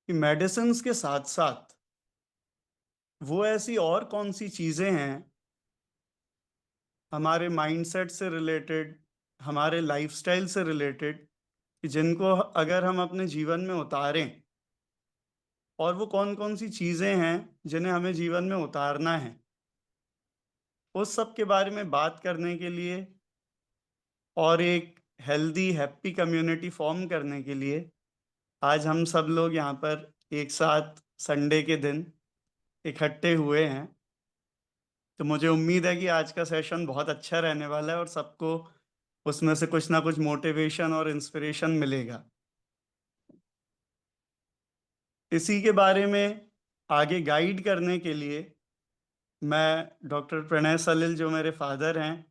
कि मेडिसिन्स के साथ साथ वो ऐसी और कौन सी चीजें हैं हमारे माइंडसेट से रिलेटेड, हमारे लाइफस्टाइल से रिलेटेड, कि जिनको अगर हम अपने जीवन में उतारें, और वो कौन कौन सी चीजें हैं जिन्हें हमें जीवन में उतारना है, उस सब के बारे में बात करने के लिए और एक हेल्दी हैप्पी कम्युनिटी फॉर्म करने के लिए आज हम सब लोग यहाँ पर एक साथ संडे के दिन इकट्ठे हुए हैं। तो मुझे उम्मीद है कि आज का सेशन बहुत अच्छा रहने वाला है और सबको उसमें से कुछ ना कुछ मोटिवेशन और इंस्पिरेशन मिलेगा। इसी के बारे में आगे गाइड करने के लिए मैं डॉक्टर प्रणय सलिल, जो मेरे फादर हैं,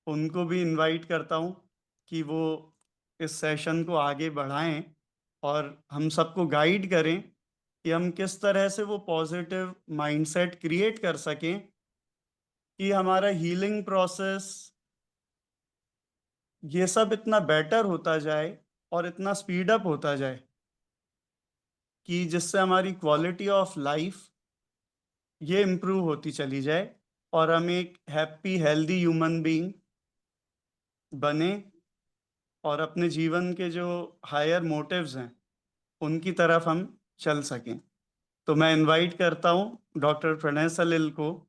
उनको भी इनवाइट करता हूँ कि वो इस सेशन को आगे बढ़ाएं और हम सबको गाइड करें कि हम किस तरह से वो पॉजिटिव माइंडसेट क्रिएट कर सकें कि हमारा हीलिंग प्रोसेस ये सब इतना बेटर होता जाए और इतना स्पीड अप होता जाए कि जिससे हमारी क्वालिटी ऑफ लाइफ ये इम्प्रूव होती चली जाए और हम एक हैप्पी हेल्दी ह्यूमन बीइंग बने और अपने जीवन के जो हायर मोटिव्स हैं उनकी तरफ हम चल सकें। तो मैं इनवाइट करता हूँ डॉक्टर प्रणय सलिल को,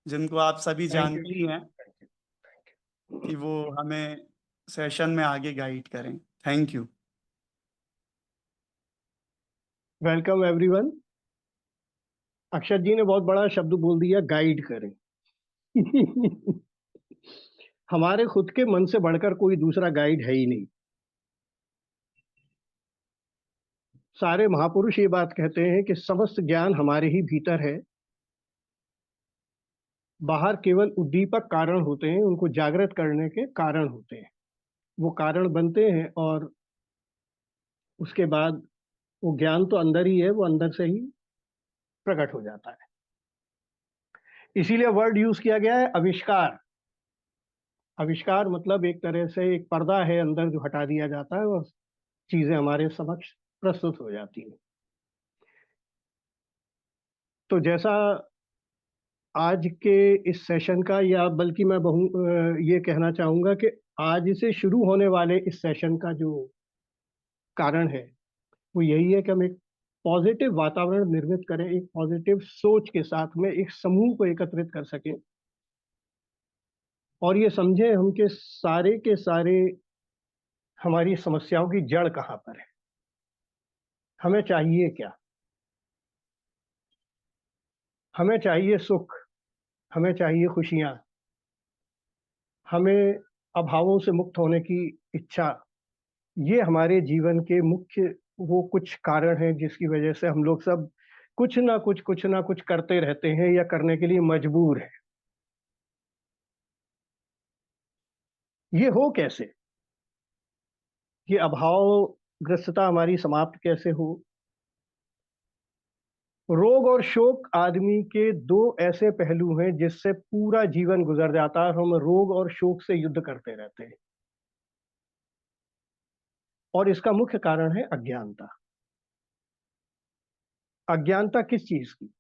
जिनको आप सभी थैंक यू जानते जी। ही हैं, थैंक कि यू। वो हमें सेशन में आगे गाइड करें। Thank you. Welcome everyone. Akshat ji ने बहुत बड़ा शब्द बोल दिया, गाइड करें। हमारे खुद के मन से बढ़कर कोई दूसरा गाइड है ही नहीं। सारे महापुरुष ये बात कहते हैं कि समस्त ज्ञान हमारे ही भीतर है। बाहर केवल उद्दीपक कारण होते हैं, उनको जागृत करने के कारण होते हैं। वो कारण बनते हैं और उसके बाद वो ज्ञान तो अंदर ही है, वो अंदर से ही प्रकट हो जाता है। इसीलिए वर्ड यूज किया गया है आविष्कार। आविष्कार मतलब एक तरह से एक पर्दा है अंदर जो हटा दिया जाता है और चीजें हमारे समक्ष प्रस्तुत हो जाती हैं। तो जैसा आज के इस सेशन का, या बल्कि मैं ये कहना चाहूंगा कि आज से शुरू होने वाले इस सेशन का जो कारण है वो यही है कि हम एक पॉजिटिव वातावरण निर्मित करें, एक पॉजिटिव सोच के साथ में एक समूह को एकत्रित कर सकें और ये समझें हम के सारे हमारी समस्याओं की जड़ कहाँ पर है, हमें चाहिए क्या। हमें चाहिए सुख, हमें चाहिए खुशियां, हमें अभावों से मुक्त होने की इच्छा। ये हमारे जीवन के मुख्य वो कुछ कारण हैं जिसकी वजह से हम लोग सब कुछ ना कुछ करते रहते हैं या करने के लिए मजबूर हैं। ये हो कैसे, ये अभावग्रस्तता हमारी समाप्त कैसे हो। रोग और शोक आदमी के दो ऐसे पहलू हैं जिससे पूरा जीवन गुजर जाता है। हम रोग और शोक से युद्ध करते रहते हैं और इसका मुख्य कारण है अज्ञानता। अज्ञानता किस चीज की।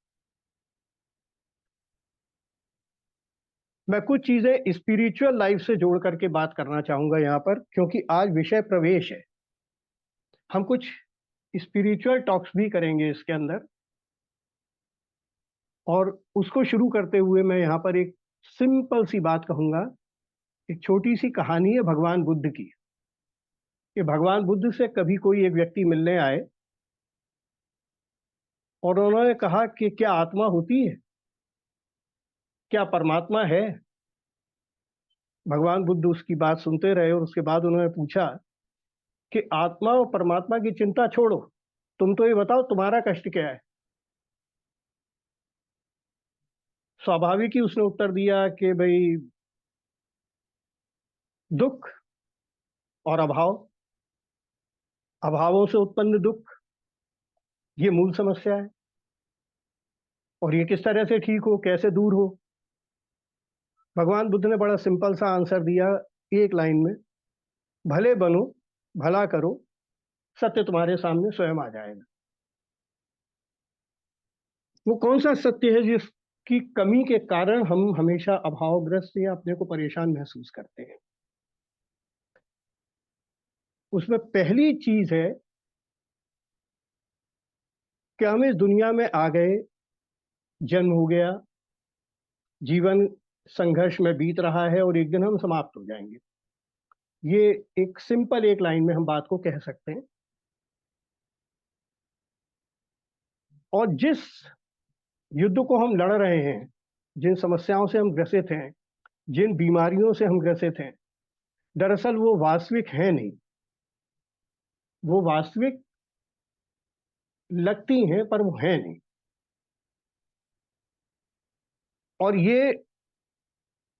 मैं कुछ चीजें स्पिरिचुअल लाइफ से जोड़ करके बात करना चाहूंगा यहाँ पर, क्योंकि आज विषय प्रवेश है। हम कुछ स्पिरिचुअल टॉक्स भी करेंगे इसके अंदर, और उसको शुरू करते हुए मैं यहाँ पर एक सिंपल सी बात कहूंगा। एक छोटी सी कहानी है भगवान बुद्ध की, कि भगवान बुद्ध से कभी कोई एक व्यक्ति मिलने आए और उन्होंने कहा कि क्या आत्मा होती है, क्या परमात्मा है। भगवान बुद्ध उसकी बात सुनते रहे और उसके बाद उन्होंने पूछा कि आत्मा और परमात्मा की चिंता छोड़ो, तुम तो ये बताओ तुम्हारा कष्ट क्या है। स्वाभाविक ही उसने उत्तर दिया कि भाई दुख और अभाव, अभावों से उत्पन्न दुख, ये मूल समस्या है और ये किस तरह से ठीक हो, कैसे दूर हो। भगवान बुद्ध ने बड़ा सिंपल सा आंसर दिया एक लाइन में, भले बनो, भला करो, सत्य तुम्हारे सामने स्वयं आ जाएगा। वो कौन सा सत्य है जिसकी कमी के कारण हम हमेशा अभावग्रस्त या अपने को परेशान महसूस करते हैं? उसमें पहली चीज है कि हम इस दुनिया में आ गए, जन्म हो गया, जीवन संघर्ष में बीत रहा है और एक दिन हम समाप्त हो जाएंगे। ये एक सिंपल एक लाइन में हम बात को कह सकते हैं। और जिस युद्ध को हम लड़ रहे हैं, जिन समस्याओं से हम ग्रसित हैं, जिन बीमारियों से हम ग्रसित हैं, दरअसल वो वास्तविक है नहीं। वो वास्तविक लगती हैं पर वो है नहीं। और ये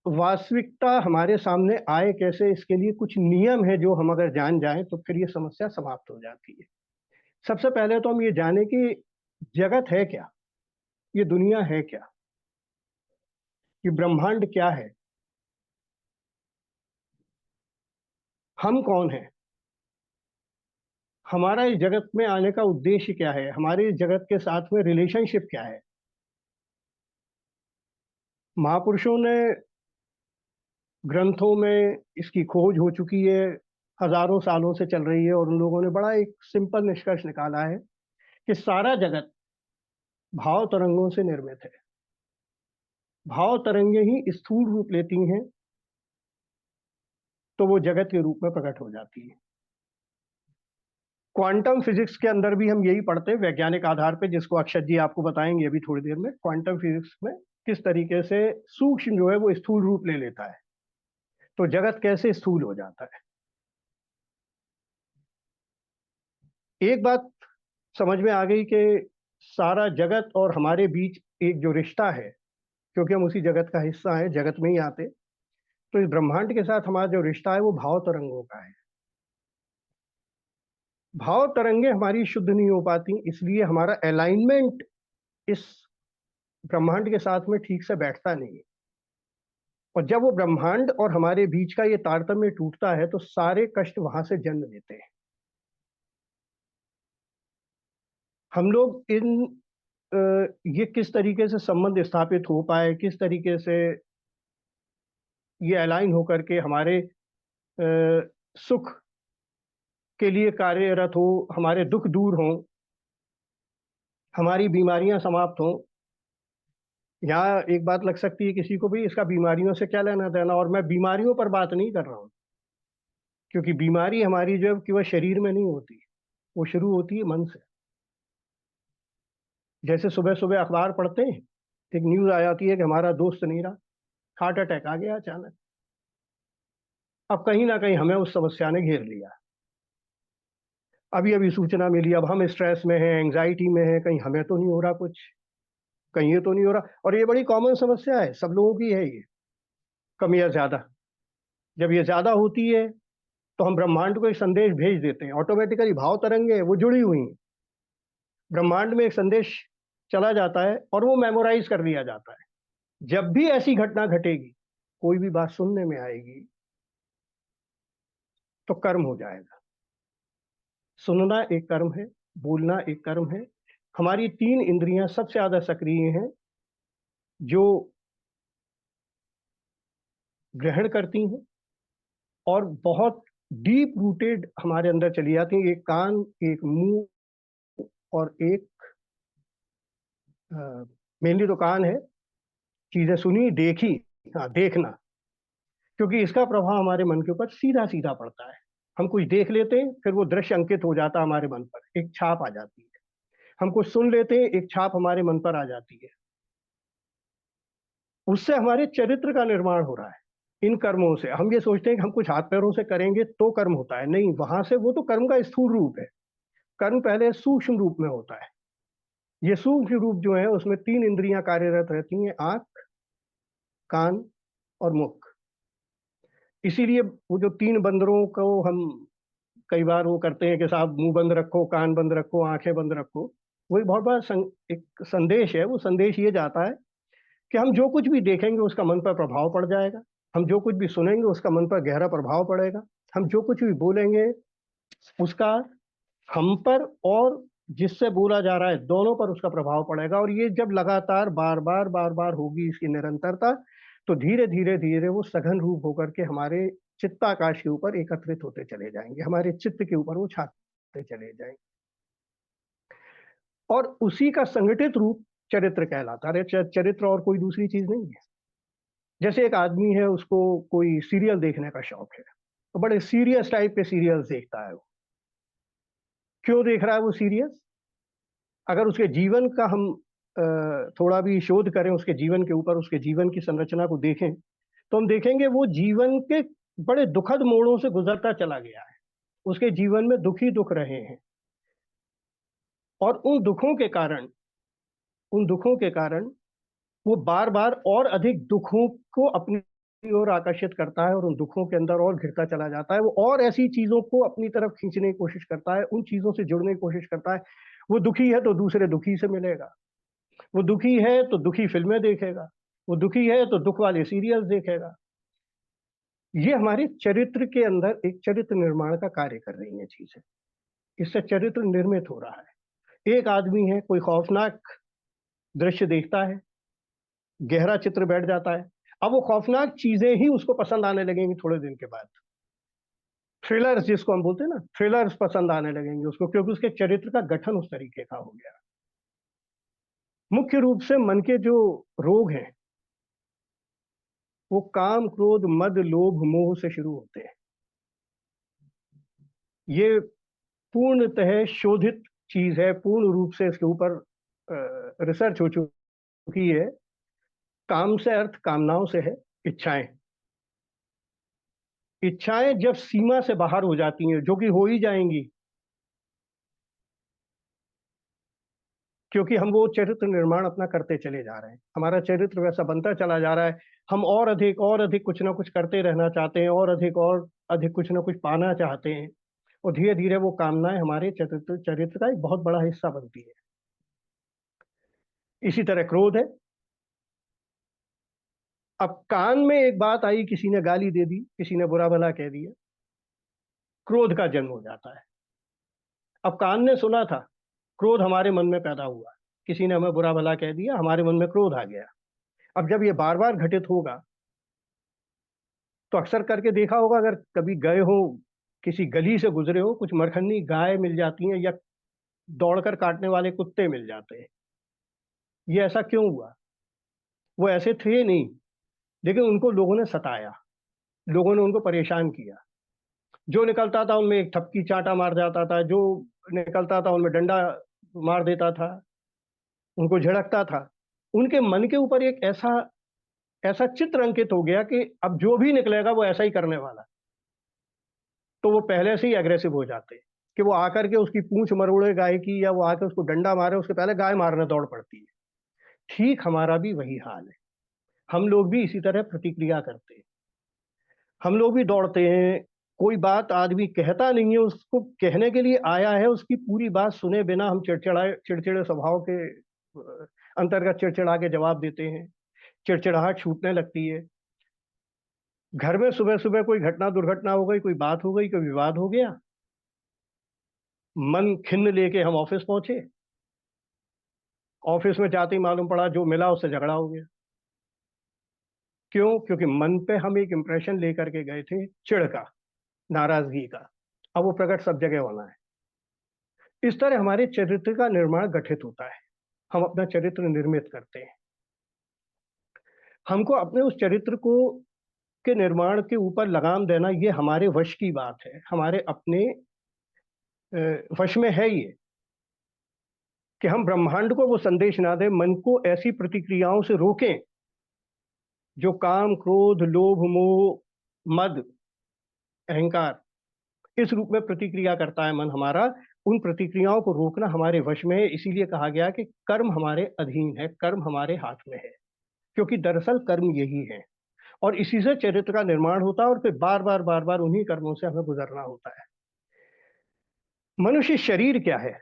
वास्तविकता हमारे सामने आए कैसे, इसके लिए कुछ नियम है जो हम अगर जान जाएं तो फिर ये समस्या समाप्त हो जाती है। सबसे पहले तो हम ये जाने कि जगत है क्या, ये दुनिया है क्या, ये ब्रह्मांड क्या है, हम कौन हैं, हमारा इस जगत में आने का उद्देश्य क्या है, हमारे इस जगत के साथ में रिलेशनशिप क्या है। महापुरुषों ने ग्रंथों में इसकी खोज हो चुकी है, हजारों सालों से चल रही है, और उन लोगों ने बड़ा एक सिंपल निष्कर्ष निकाला है कि सारा जगत भाव तरंगों से निर्मित है। भाव तरंगे ही स्थूल रूप लेती हैं तो वो जगत के रूप में प्रकट हो जाती है। क्वांटम फिजिक्स के अंदर भी हम यही पढ़ते हैं वैज्ञानिक आधार पे, जिसको अक्षत जी आपको बताएंगे अभी थोड़ी देर में। क्वांटम फिजिक्स में किस तरीके से सूक्ष्म जो है वो स्थूल रूप ले लेता है, तो जगत कैसे स्थूल हो जाता है। एक बात समझ में आ गई कि सारा जगत और हमारे बीच एक जो रिश्ता है, क्योंकि हम उसी जगत का हिस्सा है, जगत में ही आते, तो इस ब्रह्मांड के साथ हमारा जो रिश्ता है वो भाव तरंगों का है। भाव तरंगे हमारी शुद्ध नहीं हो पाती, इसलिए हमारा अलाइनमेंट इस ब्रह्मांड के साथ में ठीक से बैठता नहीं है। और जब वो ब्रह्मांड और हमारे बीच का ये तारतम्य टूटता है तो सारे कष्ट वहां से जन्म लेते हैं। हम लोग ये किस तरीके से संबंध स्थापित हो पाए, किस तरीके से ये अलाइन होकर के हमारे सुख के लिए कार्यरत हो, हमारे दुख दूर हों, हमारी बीमारियां समाप्त हों। यहाँ एक बात लग सकती है किसी को भी, इसका बीमारियों से क्या लेना देना, और मैं बीमारियों पर बात नहीं कर रहा हूँ, क्योंकि बीमारी हमारी जो है केवल शरीर में नहीं होती, वो शुरू होती है मन से। जैसे सुबह सुबह अखबार पढ़ते हैं, एक न्यूज आ जाती है कि हमारा दोस्त नहीं रहा, हार्ट अटैक आ गया अचानक। अब कहीं ना कहीं हमें उस समस्या ने घेर लिया। अभी अभी सूचना मिली, अब हम स्ट्रेस में हैं, एंजाइटी में हैं, कहीं हमें तो नहीं हो रहा कुछ, कहीं ये तो नहीं हो रहा। और ये बड़ी कॉमन समस्या है, सब लोगों की है ये, कम या ज्यादा। जब ये ज्यादा होती है तो हम ब्रह्मांड को एक संदेश भेज देते हैं, ऑटोमेटिकली भाव तरंगे वो जुड़ी हुई हैं, ब्रह्मांड में एक संदेश चला जाता है और वो मेमोराइज कर लिया जाता है। जब भी ऐसी घटना घटेगी, कोई भी बात सुनने में आएगी, तो कर्म हो जाएगा। सुनना एक कर्म है, बोलना एक कर्म है। हमारी 3 इंद्रियां सबसे ज्यादा सक्रिय हैं, जो ग्रहण करती हैं और बहुत डीप रूटेड हमारे अंदर चली जाती हैं। एक कान, एक मुंह और एक मेनली तो कान है, चीजें सुनी देखी, हाँ देखना, क्योंकि इसका प्रभाव हमारे मन के ऊपर सीधा सीधा पड़ता है। हम कुछ देख लेते हैं, फिर वो दृश्य अंकित हो जाता है हमारे मन पर, एक छाप आ जाती है। हम कुछ सुन लेते हैं, एक छाप हमारे मन पर आ जाती है। उससे हमारे चरित्र का निर्माण हो रहा है इन कर्मों से। हम ये सोचते हैं कि हम कुछ हाथ पैरों से करेंगे तो कर्म होता है, नहीं, वहां से वो तो कर्म का स्थूल रूप है। कर्म पहले सूक्ष्म रूप में होता है। ये सूक्ष्म रूप जो है उसमें 3 इंद्रियां कार्यरत रहती हैं, आंख, कान और मुख। इसीलिए वो जो 3 बंदरों को हम कई बार वो करते हैं कि साहब मुंह बंद रखो, कान बंद रखो, आंखें बंद रखो, वो एक बहुत बड़ा एक संदेश है। वो संदेश ये जाता है कि हम जो कुछ भी देखेंगे उसका मन पर प्रभाव पड़ जाएगा, हम जो कुछ भी सुनेंगे उसका मन पर गहरा प्रभाव पड़ेगा, हम जो कुछ भी बोलेंगे उसका हम पर और जिससे बोला जा रहा है, दोनों पर उसका प्रभाव पड़ेगा। और ये जब लगातार बार बार होगी इसकी निरंतरता, तो धीरे धीरे धीरे वो सघन रूप होकर के हमारे चित्ताकाश के ऊपर एकत्रित होते चले जाएंगे, हमारे चित्त के ऊपर वो छाते चले जाएंगे, और उसी का संगठित रूप चरित्र कहलाता है। चरित्र और कोई दूसरी चीज नहीं है। जैसे एक आदमी है, उसको कोई सीरियल देखने का शौक है, तो बड़े सीरियस टाइप के सीरियल्स देखता है वो। क्यों देख रहा है वो सीरियस? अगर उसके जीवन का हम थोड़ा भी शोध करें, उसके जीवन के ऊपर, उसके जीवन की संरचना को देखें, तो हम देखेंगे वो जीवन के बड़े दुखद मोड़ों से गुजरता चला गया है। उसके जीवन में दुख ही दुख रहे हैं, और उन दुखों के कारण वो बार बार और अधिक दुखों को अपनी ओर आकर्षित करता है, और उन दुखों के अंदर और घिरता चला जाता है। वो और ऐसी चीजों को अपनी तरफ खींचने की कोशिश करता है, उन चीजों से जुड़ने की कोशिश करता है। वो दुखी है तो दूसरे दुखी से मिलेगा, वो दुखी है तो दुखी फिल्में देखेगा, वो दुखी है तो दुख वाले सीरियल्स देखेगा। ये हमारे चरित्र के अंदर एक चरित्र निर्माण का कार्य कर रही है चीजें। इससे चरित्र निर्मित हो रहा है। एक आदमी है, कोई खौफनाक दृश्य देखता है, गहरा चित्र बैठ जाता है। अब वो खौफनाक चीजें ही उसको पसंद आने लगेंगी थोड़े दिन के बाद। थ्रिलर्स जिसको हम बोलते हैं ना, थ्रिलर्स पसंद आने लगेंगे उसको, क्योंकि उसके चरित्र का गठन उस तरीके का हो गया। मुख्य रूप से मन के जो रोग हैं, वो काम, क्रोध, मद, लोभ, मोह से शुरू होते हैं। ये पूर्णतः शोधित चीज है, पूर्ण रूप से इसके ऊपर रिसर्च हो चुकी है। काम से अर्थ कामनाओं से है, इच्छाएं। इच्छाएं जब सीमा से बाहर हो जाती हैं, जो कि हो ही जाएंगी, क्योंकि हम वो चरित्र निर्माण अपना करते चले जा रहे हैं, हमारा चरित्र वैसा बनता चला जा रहा है। हम और अधिक कुछ ना कुछ करते रहना चाहते हैं, और अधिक कुछ ना कुछ पाना चाहते हैं, और धीरे धीरे वो कामनाएं हमारे चरित्र का एक बहुत बड़ा हिस्सा बनती है। इसी तरह क्रोध है। अब कान में एक बात आई, किसी ने गाली दे दी, किसी ने बुरा भला कह दिया, क्रोध का जन्म हो जाता है। अब कान ने सुना था, क्रोध हमारे मन में पैदा हुआ, किसी ने हमें बुरा भला कह दिया, हमारे मन में क्रोध आ गया। अब जब ये बार बार घटित होगा, तो अक्सर करके देखा होगा, अगर कभी गए हो, किसी गली से गुजरे हो, कुछ मरखन्नी गाय मिल जाती हैं, या दौड़कर काटने वाले कुत्ते मिल जाते हैं। ये ऐसा क्यों हुआ? वो ऐसे थे नहीं, लेकिन उनको लोगों ने सताया, लोगों ने उनको परेशान किया। जो निकलता था उनमें एक थपकी चांटा मार जाता था, जो निकलता था उनमें डंडा मार देता था, उनको झिड़कता था। उनके मन के ऊपर एक ऐसा ऐसा चित्र अंकित हो गया कि अब जो भी निकलेगा वो ऐसा ही करने वाला। तो वो पहले से ही एग्रेसिव हो जाते हैं, कि वो आकर के उसकी पूंछ मरोड़े गाय की, या वो आकर उसको डंडा मारे, उसके पहले गाय मारने दौड़ पड़ती है। ठीक हमारा भी वही हाल है। हम लोग भी इसी तरह प्रतिक्रिया करते हैं, हम लोग भी दौड़ते हैं। कोई बात आदमी कहता नहीं है, उसको कहने के लिए आया है, उसकी पूरी बात सुने बिना हम चिड़चिड़े स्वभाव के अंतर्गत चिड़चिड़ा के जवाब देते हैं। चिड़चिड़ाहट छूटने लगती है। घर में सुबह सुबह कोई घटना दुर्घटना हो गई, कोई बात हो गई, कोई विवाद हो गया, मन खिन्न लेके हम ऑफिस पहुंचे। ऑफिस में जाते ही मालूम पड़ा जो मिला उससे झगड़ा हो गया। क्यों? क्योंकि मन पे हम एक इंप्रेशन लेकर के गए थे, चिढ़ का, नाराजगी का। अब वो प्रकट सब जगह होना है। इस तरह हमारे चरित्र का निर्माण गठित होता है, हम अपना चरित्र निर्मित करते हैं। हमको अपने उस चरित्र को के निर्माण के ऊपर लगाम देना, ये हमारे वश की बात है, हमारे अपने वश में है ये, कि हम ब्रह्मांड को वो संदेश ना दें, मन को ऐसी प्रतिक्रियाओं से रोकें जो काम, क्रोध, लोभ, मोह, मद, अहंकार, इस रूप में प्रतिक्रिया करता है मन हमारा। उन प्रतिक्रियाओं को रोकना हमारे वश में है। इसीलिए कहा गया कि कर्म हमारे अधीन है, कर्म हमारे हाथ में है, क्योंकि दरअसल कर्म यही है, और इसी से चरित्र का निर्माण होता है, और फिर बार बार उन्हीं कर्मों से हमें गुजरना होता है। मनुष्य शरीर क्या है?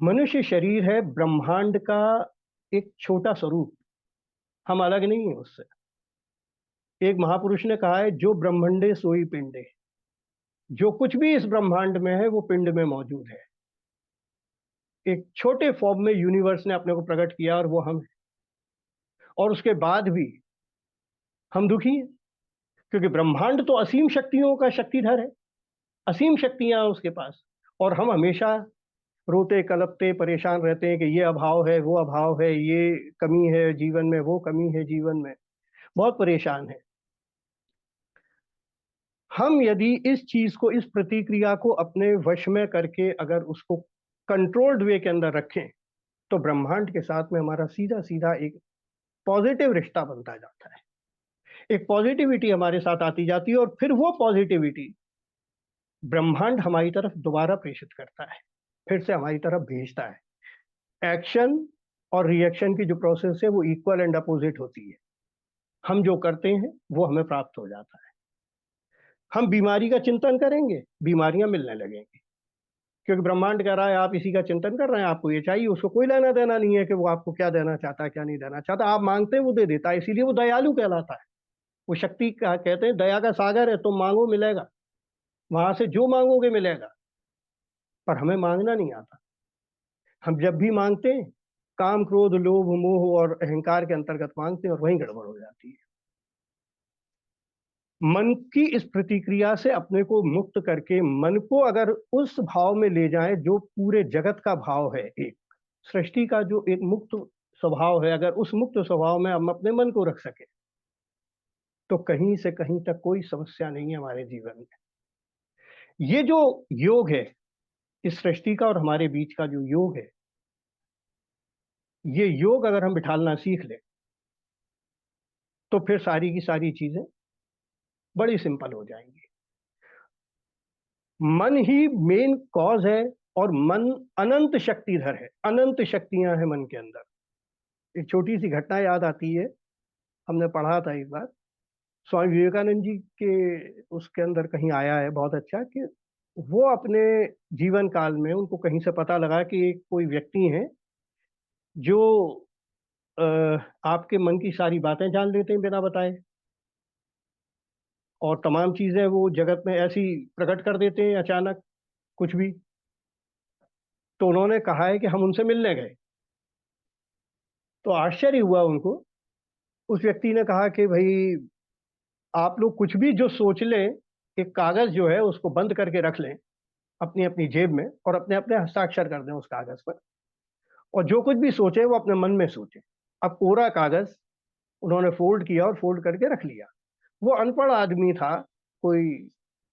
मनुष्य शरीर है ब्रह्मांड का एक छोटा स्वरूप, हम अलग नहीं है उससे। एक महापुरुष ने कहा है, जो ब्रह्मंडे सोई पिंडे। जो कुछ भी इस ब्रह्मांड में है वो पिंड में मौजूद है। एक छोटे फॉर्म में यूनिवर्स ने अपने को प्रकट किया और वो हम हैं। और उसके बाद भी हम दुखी हैं, क्योंकि ब्रह्मांड तो असीम शक्तियों का शक्तिधर है, असीम शक्तियां हैं उसके पास। और हम हमेशा रोते कलपते परेशान रहते हैं कि ये अभाव है, वो अभाव है, ये कमी है जीवन में, वो कमी है जीवन में, बहुत परेशान है। हम यदि इस चीज को, इस प्रतिक्रिया को अपने वश में करके अगर उसको कंट्रोल्ड वे के अंदर रखें, तो ब्रह्मांड के साथ में हमारा सीधा सीधा एक पॉजिटिव रिश्ता बनता जाता है। एक पॉजिटिविटी हमारे साथ आती जाती है, और फिर वो पॉजिटिविटी ब्रह्मांड हमारी तरफ दोबारा प्रेषित करता है, फिर से हमारी तरफ भेजता है। एक्शन और रिएक्शन की जो प्रोसेस है वो इक्वल एंड अपोजिट होती है। हम जो करते हैं वो हमें प्राप्त हो जाता है। हम बीमारी का चिंतन करेंगे, बीमारियां मिलने लगेंगी, क्योंकि ब्रह्मांड कह रहा है आप इसी का चिंतन कर रहे हैं, आपको ये चाहिए। उसको कोई लेना देना नहीं है कि वो आपको क्या देना चाहता है, क्या नहीं देना चाहता। आप मांगते हैं वो दे देता है, इसीलिए वो दयालु कहलाता है। वो शक्ति का कहते हैं दया का सागर है, तुम मांगो मिलेगा, वहां से जो मांगोगे मिलेगा। पर हमें मांगना नहीं आता। हम जब भी मांगते हैं, काम क्रोध लोभ मोह और अहंकार के अंतर्गत मांगते हैं, और वहीं गड़बड़ हो जाती है। मन की इस प्रतिक्रिया से अपने को मुक्त करके मन को अगर उस भाव में ले जाएं जो पूरे जगत का भाव है, एक सृष्टि का जो एक मुक्त स्वभाव है, अगर उस मुक्त स्वभाव में हम अपने मन को रख सके, तो कहीं से कहीं तक कोई समस्या नहीं है हमारे जीवन में। ये जो योग है, इस सृष्टि का और हमारे बीच का जो योग है, ये योग अगर हम बिठालना सीख लें, तो फिर सारी की सारी चीजें बड़ी सिंपल हो जाएंगी। मन ही मेन कॉज है, और मन अनंत शक्तिधर है, अनंत शक्तियां हैं मन के अंदर। एक छोटी सी घटना याद आती है, हमने पढ़ा था एक बार, स्वामी विवेकानंद जी के उसके अंदर कहीं आया है बहुत अच्छा, कि वो अपने जीवन काल में उनको कहीं से पता लगा कि एक कोई व्यक्ति है जो अ, आपके मन की सारी बातें जान लेते हैं बिना बताए, और तमाम चीजें वो जगत में ऐसी प्रकट कर देते हैं अचानक, कुछ भी। तो उन्होंने कहा है कि हम उनसे मिलने गए, तो आश्चर्य हुआ उनको। उस व्यक्ति ने कहा कि भाई आप लोग कुछ भी जो सोच लें, एक कागज जो है उसको बंद करके रख लें अपनी अपनी जेब में, और अपने अपने हस्ताक्षर कर दें उस कागज पर, और जो कुछ भी सोचे वो अपने मन में सोचे। अब पूरा कागज उन्होंने फोल्ड किया और फोल्ड करके रख लिया। वो अनपढ़ आदमी था, कोई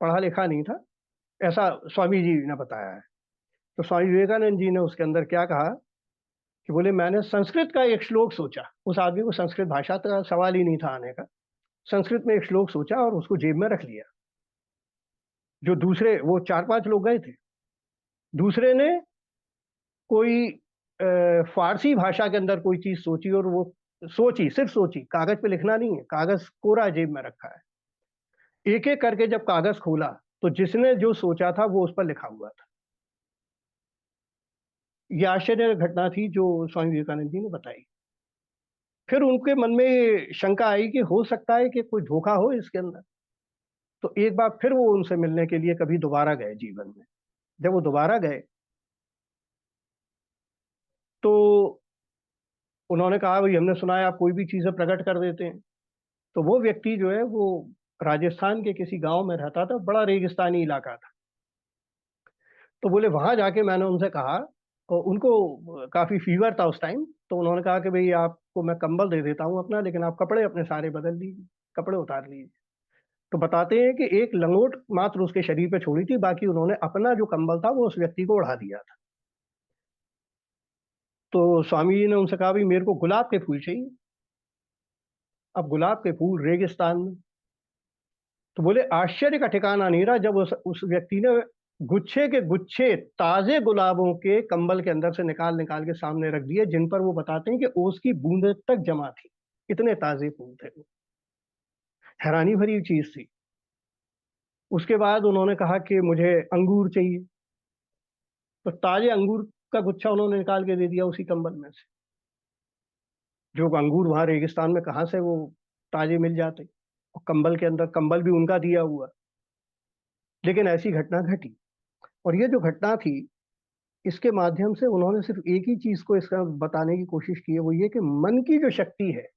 पढ़ा लिखा नहीं था, ऐसा स्वामी जी ने बताया है। तो स्वामी विवेकानंद जी ने उसके अंदर क्या कहा कि बोले मैंने संस्कृत का एक श्लोक सोचा। उस आदमी को संस्कृत भाषा का सवाल ही नहीं था आने का। संस्कृत में एक श्लोक सोचा और उसको जेब में रख लिया। जो दूसरे, वो चार पांच लोग गए थे, दूसरे ने कोई फारसी भाषा के अंदर कोई चीज सोची, और वो सोची, सिर्फ सोची, कागज पे लिखना नहीं है, कागज कोरा जेब में रखा है। एक एक करके जब कागज खोला, तो जिसने जो सोचा था वो उस पर लिखा हुआ था। ये आश्चर्य घटना थी जो स्वामी विवेकानंद जी ने बताई। फिर उनके मन में शंका आई कि हो सकता है कि कोई धोखा हो इसके अंदर। तो एक बार फिर वो उनसे मिलने के लिए कभी दोबारा गए जीवन में। जब वो दोबारा गए, तो उन्होंने कहा भाई हमने सुना है आप कोई भी चीजें प्रकट कर देते हैं। तो वो व्यक्ति जो है वो राजस्थान के किसी गांव में रहता था, बड़ा रेगिस्तानी इलाका था। तो बोले वहां जाके मैंने उनसे कहा, और उनको काफी फीवर था उस टाइम, तो उन्होंने कहा कि भाई आपको मैं कंबल दे देता हूँ अपना, लेकिन आप कपड़े अपने सारे बदल लीजिए, कपड़े उतार लीजिए। तो बताते हैं कि एक लंगोट मात्र उसके शरीर पे छोड़ी थी, बाकी उन्होंने अपना जो कंबल था वो उस व्यक्ति को ओढ़ा दिया था। तो स्वामी जी ने उनसे कहा भाई मेरे को गुलाब के फूल चाहिए। अब गुलाब के फूल रेगिस्तान में, तो बोले आश्चर्य का ठिकाना नहीं रहा जब उस व्यक्ति ने गुच्छे के गुच्छे ताजे गुलाबों के कंबल के अंदर से निकाल निकाल के सामने रख दिए, जिन पर वो बताते हैं कि ओस की बूंद तक जमा थी, इतने ताजे फूल थे वो। हैरानी भरी चीज थी। उसके बाद उन्होंने कहा कि मुझे अंगूर चाहिए, तो ताजे अंगूर का गुच्छा उन्होंने निकाल के दे दिया उसी कंबल में से। जो अंगूर वहां रेगिस्तान में कहाँ से वो ताजे मिल जाते, और कंबल के अंदर, कंबल भी उनका दिया हुआ। लेकिन ऐसी घटना घटी, और ये जो घटना थी, इसके माध्यम से उन्होंने सिर्फ एक ही चीज को इसका बताने की कोशिश की है, वो ये कि मन की जो शक्ति है,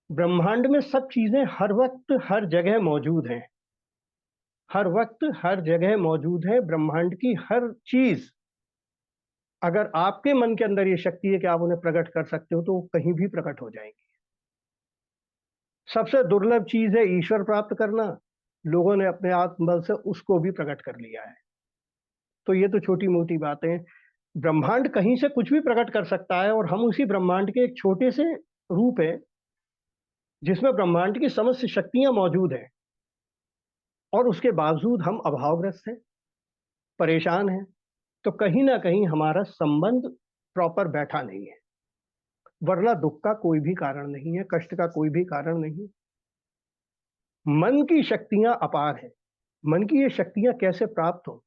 ब्रह्मांड में सब चीजें हर वक्त हर जगह मौजूद हैं, हर वक्त हर जगह मौजूद है। ब्रह्मांड की हर चीज, अगर आपके मन के अंदर ये शक्ति है कि आप उन्हें प्रकट कर सकते हो, तो वो कहीं भी प्रकट हो जाएंगी। सबसे दुर्लभ चीज है ईश्वर प्राप्त करना, लोगों ने अपने आत्मबल से उसको भी प्रकट कर लिया है। तो ये तो छोटी मोटी बातें। ब्रह्मांड कहीं से कुछ भी प्रकट कर सकता है, और हम उसी ब्रह्मांड के एक छोटे से रूप है जिसमें ब्रह्मांड की समस्त शक्तियां मौजूद हैं, और उसके बावजूद हम अभावग्रस्त हैं, परेशान हैं। तो कहीं ना कहीं हमारा संबंध प्रॉपर बैठा नहीं है, वरना दुख का कोई भी कारण नहीं है, कष्ट का कोई भी कारण नहीं। मन की शक्तियां अपार हैं। मन की ये शक्तियां कैसे प्राप्त हो,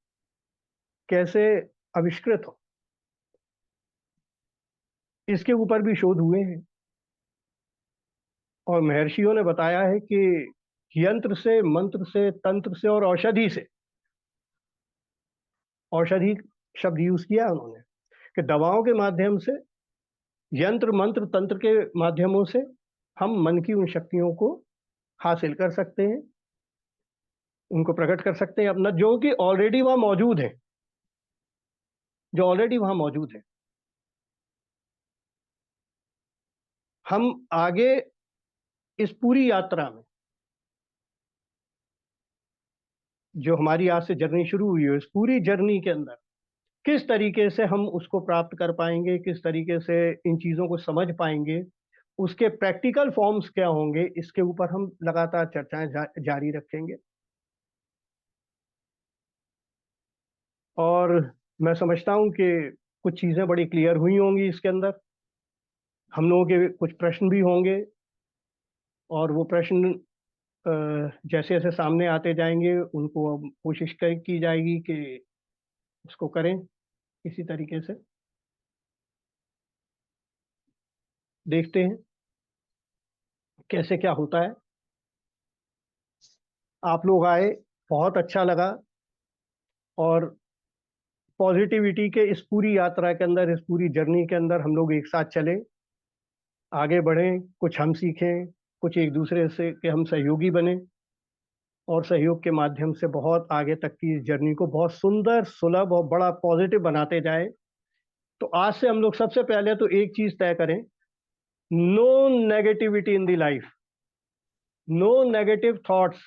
कैसे आविष्कृत हो, इसके ऊपर भी शोध हुए हैं, और महर्षियों ने बताया है कि यंत्र से, मंत्र से, तंत्र से और औषधि से, औषधि शब्द यूज किया उन्होंने, कि दवाओं के माध्यम से, यंत्र मंत्र तंत्र के माध्यमों से हम मन की उन शक्तियों को हासिल कर सकते हैं, उनको प्रकट कर सकते हैं अपना, जो कि ऑलरेडी वहां मौजूद है, जो ऑलरेडी वहां मौजूद है। हम आगे इस पूरी यात्रा में, जो हमारी आज से जर्नी शुरू हुई है, इस पूरी जर्नी के अंदर किस तरीके से हम उसको प्राप्त कर पाएंगे, किस तरीके से इन चीज़ों को समझ पाएंगे, उसके प्रैक्टिकल फॉर्म्स क्या होंगे, इसके ऊपर हम लगातार चर्चाएं जारी रखेंगे। और मैं समझता हूं कि कुछ चीज़ें बड़ी क्लियर हुई होंगी इसके अंदर। हम लोगों के कुछ प्रश्न भी होंगे, और वो प्रश्न जैसे जैसे सामने आते जाएंगे, उनको अब कोशिश की जाएगी कि उसको करें इसी तरीके से। देखते हैं कैसे क्या होता है। आप लोग आए, बहुत अच्छा लगा, और पॉजिटिविटी के इस पूरी यात्रा के अंदर, इस पूरी जर्नी के अंदर हम लोग एक साथ चलें, आगे बढ़ें, कुछ हम सीखें, कुछ एक दूसरे से के हम सहयोगी बने, और सहयोग के माध्यम से बहुत आगे तक की इस जर्नी को बहुत सुंदर, सुलभ और बड़ा पॉजिटिव बनाते जाए। तो आज से हम लोग सबसे पहले तो एक चीज तय करें, no negativity in the life, no negative thoughts,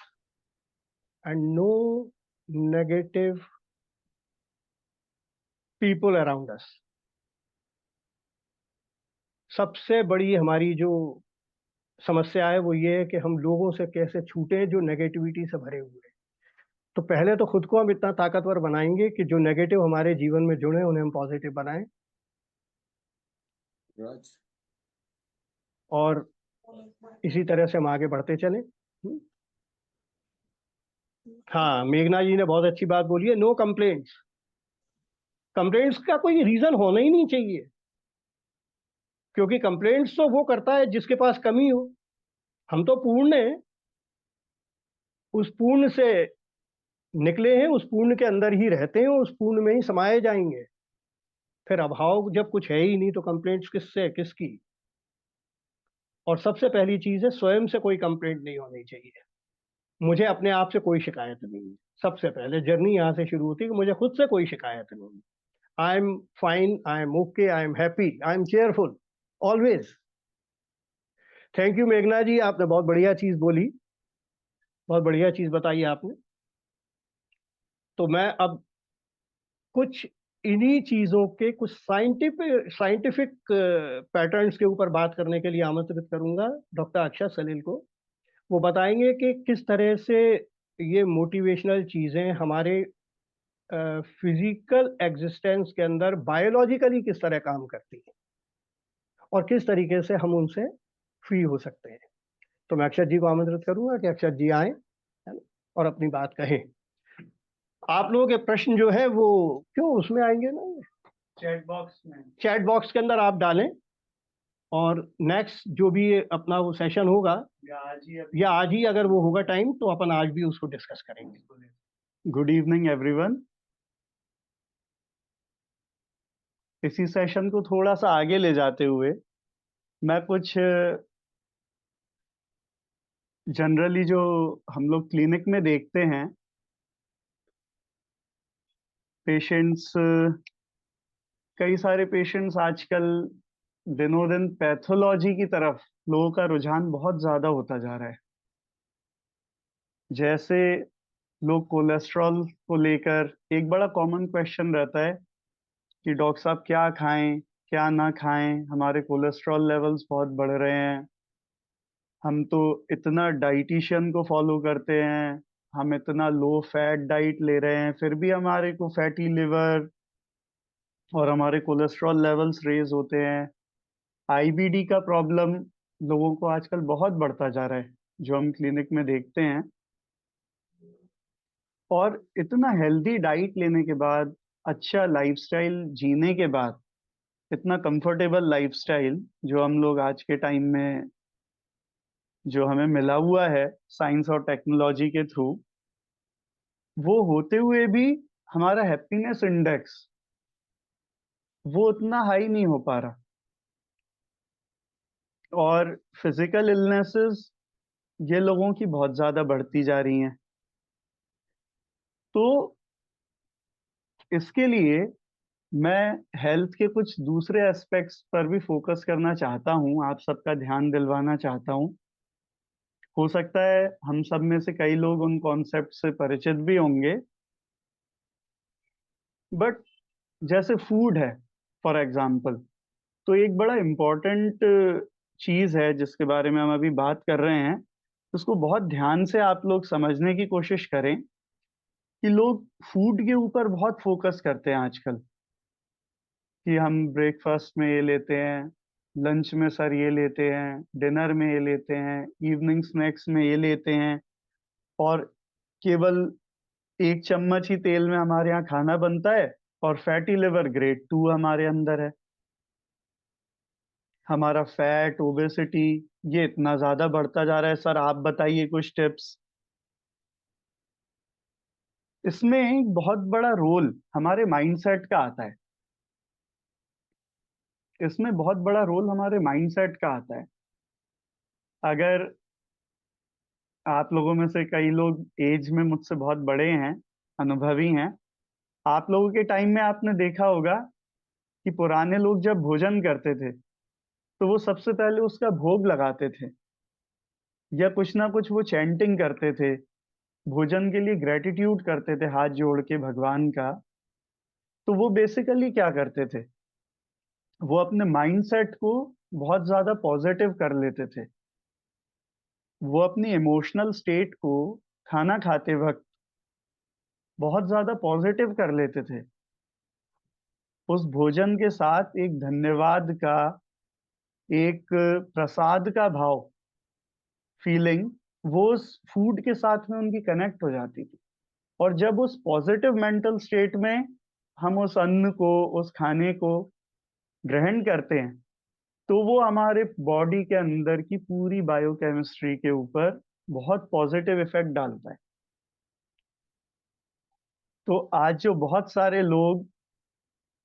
and no negative people around us. सबसे बड़ी हमारी जो समस्या है वो ये है कि हम लोगों से कैसे छूटे जो नेगेटिविटी से भरे हुए हैं। तो पहले तो खुद को हम इतना ताकतवर बनाएंगे कि जो नेगेटिव हमारे जीवन में जुड़े उन्हें हम पॉजिटिव बनाएं, और इसी तरह से हम आगे बढ़ते चलें। हाँ, मेघना जी ने बहुत अच्छी बात बोली है, नो कंप्लेंट्स। कंप्लेंट्स का कोई रीजन होना ही नहीं चाहिए, क्योंकि कंप्लेंट्स तो वो करता है जिसके पास कमी हो। हम तो पूर्ण हैं, उस पूर्ण से निकले हैं, उस पूर्ण के अंदर ही रहते हैं, उस पूर्ण में ही समाये जाएंगे। फिर अभाव जब कुछ है ही नहीं, तो कंप्लेंट्स किससे, किसकी। और सबसे पहली चीज है, स्वयं से कोई कंप्लेंट नहीं होनी चाहिए। मुझे अपने आप से कोई शिकायत नहीं है। सबसे पहले जर्नी यहाँ से शुरू होती है कि मुझे खुद से कोई शिकायत नहीं। I am fine, I am okay, I am happy, I am cheerful always. Thank you मेघना जी, आपने बहुत बढ़िया चीज बोली, बहुत बढ़िया चीज बताई आपने। तो मैं अब कुछ इन्हीं चीजों के कुछ साइंटिफिक पैटर्न्स के ऊपर बात करने के लिए आमंत्रित करूंगा डॉक्टर अक्षय सलील को। वो बताएंगे कि किस तरह से ये मोटिवेशनल चीजें हमारे फिजिकल एग्जिस्टेंस के अंदर बायोलॉजिकली किस तरह काम करती हैं, और किस तरीके से हम उनसे फ्री हो सकते हैं। तो मैं अक्षत जी को आमंत्रित करूंगा कि अक्षत जी आए, है ना, और अपनी बात कहें। आप लोगों के प्रश्न जो है वो क्यों उसमें आएंगे ना, चैट बॉक्स में। चैट बॉक्स के अंदर आप डालें, और नेक्स्ट जो भी अपना वो सेशन होगा या आज ही अगर वो होगा टाइम तो अपन आज भी उसको डिस्कस करेंगे। Good evening everyone. इसी सेशन को थोड़ा सा आगे ले जाते हुए मैं कुछ जनरली जो हम लोग क्लिनिक में देखते हैं पेशेंट्स, कई सारे पेशेंट्स आजकल दिनों दिन पैथोलॉजी की तरफ लोगों का रुझान बहुत ज्यादा होता जा रहा है। जैसे लोग कोलेस्ट्रॉल को लेकर एक बड़ा कॉमन क्वेश्चन रहता है कि डॉक्टर साहब क्या खाएं क्या ना खाएं, हमारे कोलेस्ट्रॉल लेवल्स बहुत बढ़ रहे हैं। हम तो इतना डाइटिशियन को फॉलो करते हैं, हम इतना लो फैट डाइट ले रहे हैं, फिर भी हमारे को फैटी लिवर और हमारे कोलेस्ट्रॉल लेवल्स रेज होते हैं। आईबीडी का प्रॉब्लम लोगों को आजकल बहुत बढ़ता जा रहा है, जो हम क्लिनिक में देखते हैं। और इतना हेल्दी डाइट लेने के बाद, अच्छा लाइफस्टाइल जीने के बाद, इतना कंफर्टेबल लाइफस्टाइल जो हम लोग आज के टाइम में जो हमें मिला हुआ है साइंस और टेक्नोलॉजी के थ्रू, वो होते हुए भी हमारा हैप्पीनेस इंडेक्स वो उतना हाई नहीं हो पा रहा। और फिजिकल इलनेसेस ये लोगों की बहुत ज्यादा बढ़ती जा रही हैं। तो इसके लिए मैं हेल्थ के कुछ दूसरे एस्पेक्ट्स पर भी फोकस करना चाहता हूँ, आप सबका ध्यान दिलवाना चाहता हूँ। हो सकता है हम सब में से कई लोग उन कॉन्सेप्ट से परिचित भी होंगे, बट जैसे फूड है फॉर एग्जाम्पल, तो एक बड़ा इम्पोर्टेंट चीज है जिसके बारे में हम अभी बात कर रहे हैं। उसको बहुत ध्यान से आप लोग समझने की कोशिश करें कि लोग फूड के ऊपर बहुत फोकस करते हैं आजकल, कि हम ब्रेकफास्ट में ये लेते हैं, लंच में सर ये लेते हैं, डिनर में ये लेते हैं, इवनिंग स्नैक्स में ये लेते हैं। और केवल एक चम्मच ही तेल में हमारे यहाँ खाना बनता है और फैटी लिवर ग्रेड 2 हमारे अंदर है। हमारा फैट ओबेसिटी ये इतना ज्यादा बढ़ता जा रहा है। सर आप बताइए कुछ टिप्स। इसमें एक बहुत बड़ा रोल हमारे माइंडसेट का आता है। इसमें बहुत बड़ा रोल हमारे माइंडसेट का आता है। अगर आप लोगों में से कई लोग एज में मुझसे बहुत बड़े हैं, अनुभवी हैं, आप लोगों के टाइम में आपने देखा होगा कि पुराने लोग जब भोजन करते थे तो वो सबसे पहले उसका भोग लगाते थे, या कुछ ना कुछ वो चैंटिंग करते थे, भोजन के लिए ग्रेटिट्यूड करते थे हाथ जोड़ के भगवान का। तो वो बेसिकली क्या करते थे, वो अपने माइंडसेट को बहुत ज्यादा पॉजिटिव कर लेते थे। वो अपनी इमोशनल स्टेट को खाना खाते वक्त बहुत ज्यादा पॉजिटिव कर लेते थे। उस भोजन के साथ एक धन्यवाद का, एक प्रसाद का भाव, फीलिंग, वो उस फूड के साथ में उनकी कनेक्ट हो जाती थी। और जब उस पॉजिटिव मेंटल स्टेट में हम उस अन्न को, उस खाने को ग्रहण करते हैं, तो वो हमारे बॉडी के अंदर की पूरी बायोकेमिस्ट्री के ऊपर बहुत पॉजिटिव इफेक्ट डालता है। तो आज जो बहुत सारे लोग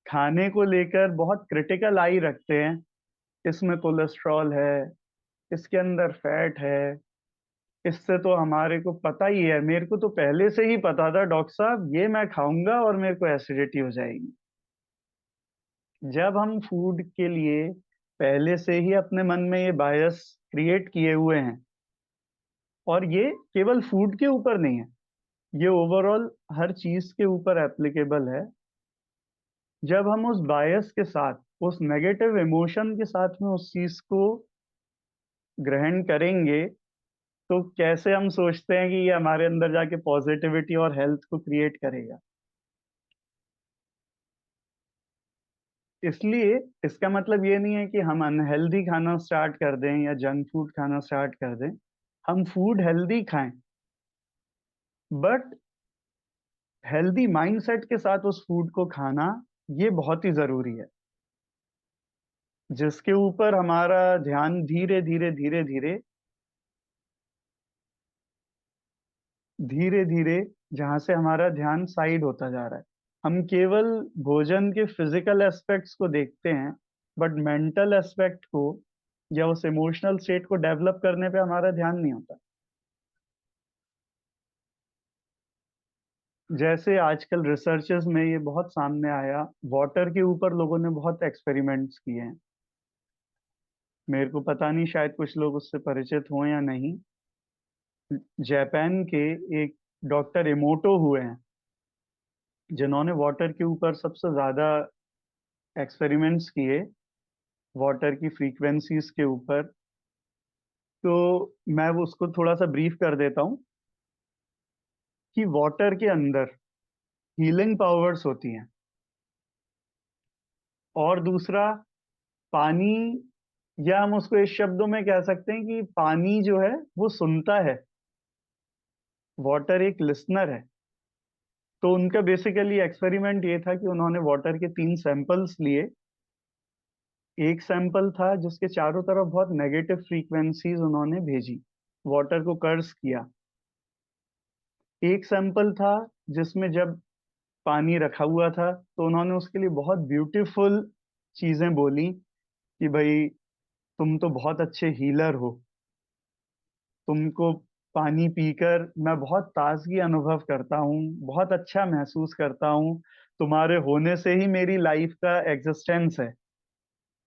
खाने को लेकर बहुत क्रिटिकल आई रखते हैं, इसमें कोलेस्ट्रॉल है, इसके अंदर फैट है, इससे तो हमारे को पता ही है, मेरे को तो पहले से ही पता था डॉक्टर साहब ये मैं खाऊंगा और मेरे को एसिडिटी हो जाएगी। जब हम फूड के लिए पहले से ही अपने मन में ये बायस क्रिएट किए हुए हैं, और ये केवल फूड के ऊपर नहीं है, ये ओवरऑल हर चीज के ऊपर एप्लीकेबल है। जब हम उस बायस के साथ, उस नेगेटिव इमोशन के साथ में उस चीज को ग्रहण करेंगे, तो कैसे हम सोचते हैं कि ये हमारे अंदर जाके पॉजिटिविटी और हेल्थ को क्रिएट करेगा। इसलिए इसका मतलब ये नहीं है कि हम अनहेल्दी खाना स्टार्ट कर दें या जंक फूड खाना स्टार्ट कर दें। हम फूड हेल्दी खाएं, बट हेल्दी माइंडसेट के साथ उस फूड को खाना ये बहुत ही जरूरी है। जिसके ऊपर हमारा ध्यान धीरे धीरे धीरे धीरे धीरे धीरे जहां से हमारा ध्यान साइड होता जा रहा है। हम केवल भोजन के फिजिकल एस्पेक्ट्स को देखते हैं, बट मेंटल एस्पेक्ट को या उस इमोशनल स्टेट को डेवलप करने पे हमारा ध्यान नहीं होता। जैसे आजकल रिसर्चेस में ये बहुत सामने आया, वाटर के ऊपर लोगों ने बहुत एक्सपेरिमेंट्स किए हैं। मेरे को पता नहीं, शायद कुछ लोग उससे परिचित हों या नहीं। जापान के एक डॉक्टर इमोटो हुए हैं जिन्होंने वाटर के ऊपर सबसे ज्यादा एक्सपेरिमेंट्स किए, वाटर की फ्रीक्वेंसीज के ऊपर। तो मैं वो उसको थोड़ा सा ब्रीफ कर देता हूँ कि वाटर के अंदर हीलिंग पावर्स होती हैं। और दूसरा, पानी, या हम उसको इस शब्दों में कह सकते हैं कि पानी जो है वो सुनता है, वाटर एक लिसनर है। तो उनका बेसिकली एक्सपेरिमेंट ये था कि उन्होंने वाटर के 3 सैंपल्स लिए। एक सैंपल था जिसके चारों तरफ बहुत नेगेटिव फ्रीक्वेंसीज उन्होंने भेजी, वाटर को कर्स किया। एक सैंपल था जिसमें जब पानी रखा हुआ था तो उन्होंने उसके लिए बहुत ब्यूटीफुल चीजें बोली कि भाई तुम तो बहुत अच्छे हीलर हो, तुमको पानी पीकर मैं बहुत ताजगी अनुभव करता हूँ, बहुत अच्छा महसूस करता हूँ, तुम्हारे होने से ही मेरी लाइफ का एग्जिस्टेंस है।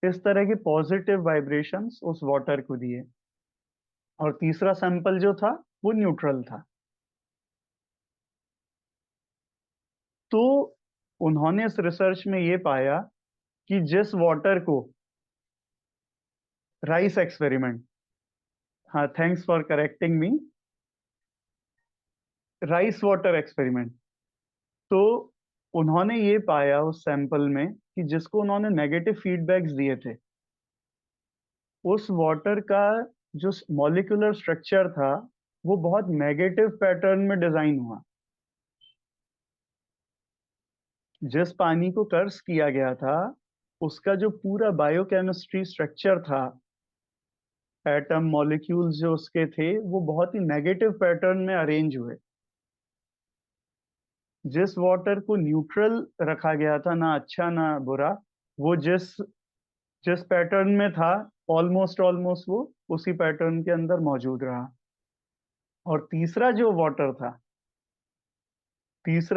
इस तरह के पॉजिटिव वाइब्रेशंस उस वाटर को दिए। और तीसरा सैंपल जो था वो न्यूट्रल था। तो उन्होंने इस रिसर्च में ये पाया कि जिस वाटर को राइस एक्सपेरिमेंट, हाँ thanks for correcting me, rice water experiment. तो उन्होंने ये पाया उस सैंपल में कि जिसको उन्होंने नेगेटिव फीडबैक्स दिए थे, उस वाटर का जो मॉलिक्यूलर स्ट्रक्चर था वो बहुत नेगेटिव पैटर्न में डिजाइन हुआ। जिस पानी को कर्स किया गया था उसका जो पूरा बायोकेमिस्ट्री स्ट्रक्चर था, एटम मॉलिक्यूल्स जो उसके थे वो बहुत ही नेगेटिव पैटर्न में अरेंज हुए। जिस वाटर को न्यूट्रल रखा गया था, ना अच्छा ना बुरा, वो जिस जिस पैटर्न में था, ऑलमोस्ट ऑलमोस्ट वो उसी पैटर्न के अंदर मौजूद रहा। और तीसरा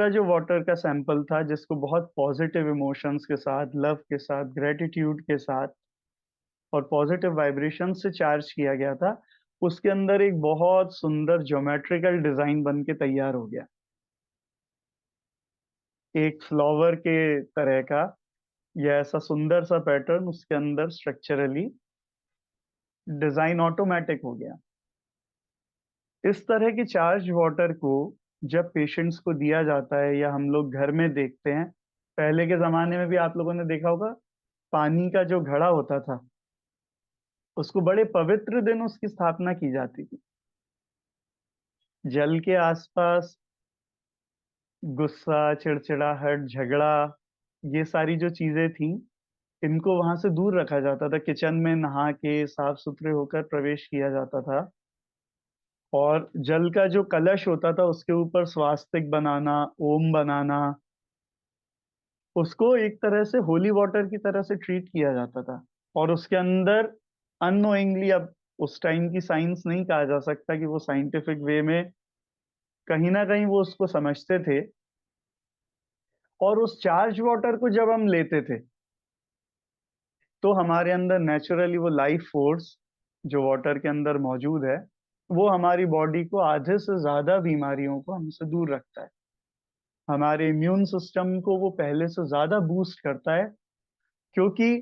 जो वाटर का सैंपल था जिसको बहुत पॉजिटिव इमोशंस के साथ, लव के साथ, ग्रेटिट्यूड के साथ और पॉजिटिव वाइब्रेशन से चार्ज किया गया था, उसके अंदर एक बहुत सुंदर ज्योमेट्रिकल डिजाइन बन के तैयार हो गया, एक फ्लावर के तरह का। यह ऐसा सुंदर सा पैटर्न उसके अंदर स्ट्रक्चरली डिजाइन ऑटोमेटिक हो गया। इस तरह की चार्ज वाटर को जब पेशेंट्स को दिया जाता है या हम लोग घर में देखते हैं, पहले के जमाने में भी आप लोगों ने देखा होगा, पानी का जो घड़ा होता था उसको बड़े पवित्र दिन उसकी स्थापना की जाती थी। जल के आसपास गुस्सा, चिड़चिड़ाहट, झगड़ा, ये सारी जो चीजें थी, इनको वहां से दूर रखा जाता था। किचन में नहा के साफ सुथरे होकर प्रवेश किया जाता था। और जल का जो कलश होता था उसके ऊपर स्वास्तिक बनाना, ओम बनाना, उसको एक तरह से होली वाटर की तरह से ट्रीट किया जाता था। और उसके अंदर अननोइंगली, अब उस टाइम की साइंस नहीं कहा जा सकता कि वो साइंटिफिक वे में, कहीं ना कहीं वो उसको समझते थे। और उस चार्ज वाटर को जब हम लेते थे तो हमारे अंदर नेचुरली वो लाइफ फोर्स जो वाटर के अंदर मौजूद है, वो हमारी बॉडी को आधे से ज्यादा बीमारियों को हमसे दूर रखता है। हमारे इम्यून सिस्टम को वो पहले से ज्यादा बूस्ट करता है, क्योंकि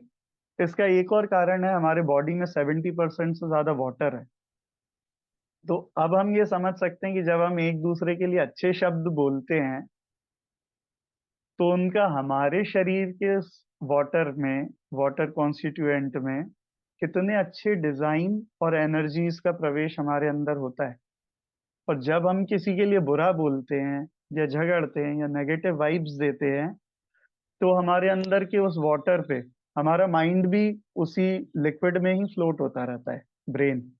इसका एक और कारण है, हमारे बॉडी में 70% से ज्यादा वाटर है। तो अब हम ये समझ सकते हैं कि जब हम एक दूसरे के लिए अच्छे शब्द बोलते हैं तो उनका हमारे शरीर के वाटर में, वाटर कॉन्स्टिट्यूएंट में कितने अच्छे डिजाइन और एनर्जीज का प्रवेश हमारे अंदर होता है। और जब हम किसी के लिए बुरा बोलते हैं या झगड़ते हैं या नेगेटिव वाइब्स देते हैं, तो हमारे अंदर के उस वाटर पे हमारा माइंड भी उसी लिक्विड में ही फ्लोट होता रहता है, ब्रेन।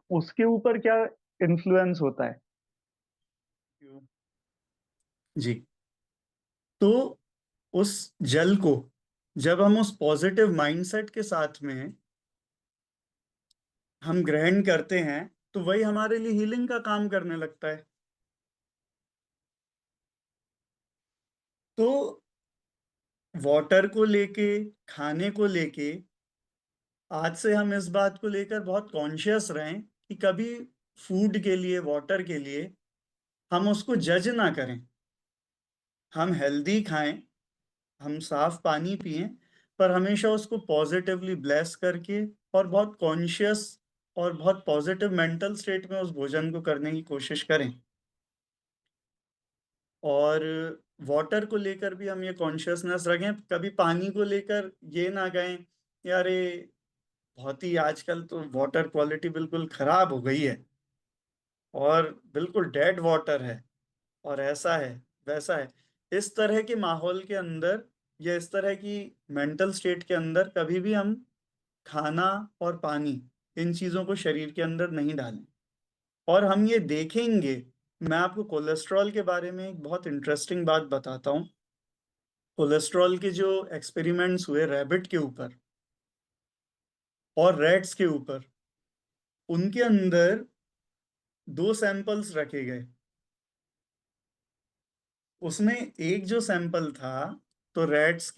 उसके ऊपर क्या इन्फ्लुएंस होता है जी? तो उस जल को जब हम उस पॉजिटिव माइंडसेट के साथ में हम ग्रहण करते हैं, तो वही हमारे लिए हीलिंग का काम करने लगता है। तो वाटर को लेके, खाने को लेके, आज से हम इस बात को लेकर बहुत कॉन्शियस रहें कि कभी फूड के लिए, वाटर के लिए हम उसको जज ना करें। हम हेल्दी खाएं, हम साफ पानी पिएं, पर हमेशा उसको पॉजिटिवली ब्लेस करके और बहुत कॉन्शियस और बहुत पॉजिटिव मेंटल स्टेट में उस भोजन को करने की कोशिश करें। और वाटर को लेकर भी हम ये कॉन्शियसनेस रखें, कभी पानी को लेकर ये ना कहें यार ये बहुत ही आजकल तो वाटर क्वालिटी बिल्कुल खराब हो गई है और बिल्कुल डेड वाटर है और ऐसा है वैसा है। इस तरह के माहौल के अंदर या इस तरह की मेंटल स्टेट के अंदर कभी भी हम खाना और पानी, इन चीजों को शरीर के अंदर नहीं डालें। और हम ये देखेंगे, मैं आपको कोलेस्ट्रॉल के बारे में एक बहुत इंटरेस्टिंग बात बताता हूँ। कोलेस्ट्रॉल के जो एक्सपेरिमेंट्स हुए रैबिट के ऊपर और रैट्स के ऊपर, उनके अंदर दो सैंपल्स रखे गए। उसमें एक जो सैंपल था, तो रैट्स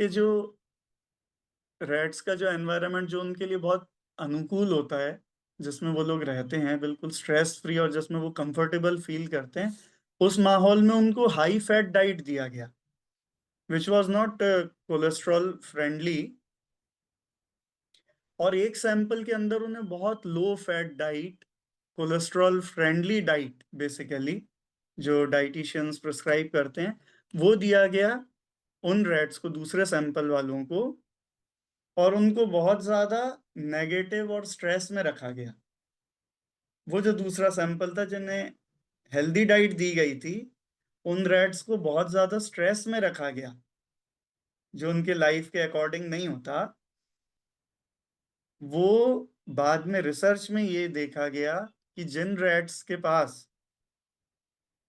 का जो एनवायरनमेंट जो उनके लिए बहुत अनुकूल होता है, जिसमें वो लोग रहते हैं बिल्कुल स्ट्रेस फ्री और जिसमें वो कंफर्टेबल फील करते हैं, उस माहौल में उनको हाई फैट डाइट दिया गया, which was not cholesterol friendly. और एक सैंपल के अंदर उन्हें बहुत low fat diet, cholesterol friendly diet basically, जो डाइटिशियंस प्रिस्क्राइब करते हैं, वो दिया गया उन रैट्स को, दूसरे सैंपल वालों को। और उनको बहुत ज्यादा नेगेटिव और स्ट्रेस में रखा गया। वो जो दूसरा सैंपल था, जिन्हें हेल्दी डाइट दी गई थी, उन रैट्स को बहुत ज्यादा स्ट्रेस में रखा गया, जो उनके लाइफ के अकॉर्डिंग नहीं होता। वो बाद में रिसर्च में ये देखा गया कि जिन रैट्स के पास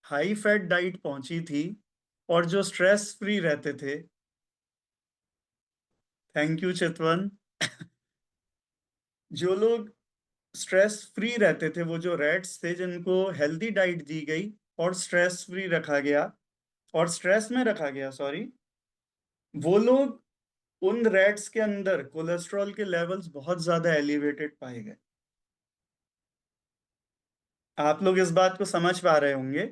हाई फैट डाइट पहुंची थी और जो स्ट्रेस फ्री रहते थे, थैंक यू चितवन, जो लोग स्ट्रेस फ्री रहते थे, वो जो रैट्स थे जिनको हेल्दी डाइट दी गई और स्ट्रेस फ्री रखा गया, और स्ट्रेस में रखा गया, सॉरी, वो लोग, उन रैट्स के अंदर कोलेस्ट्रॉल के लेवल्स बहुत ज्यादा एलिवेटेड पाए गए। आप लोग इस बात को समझ पा रहे होंगे।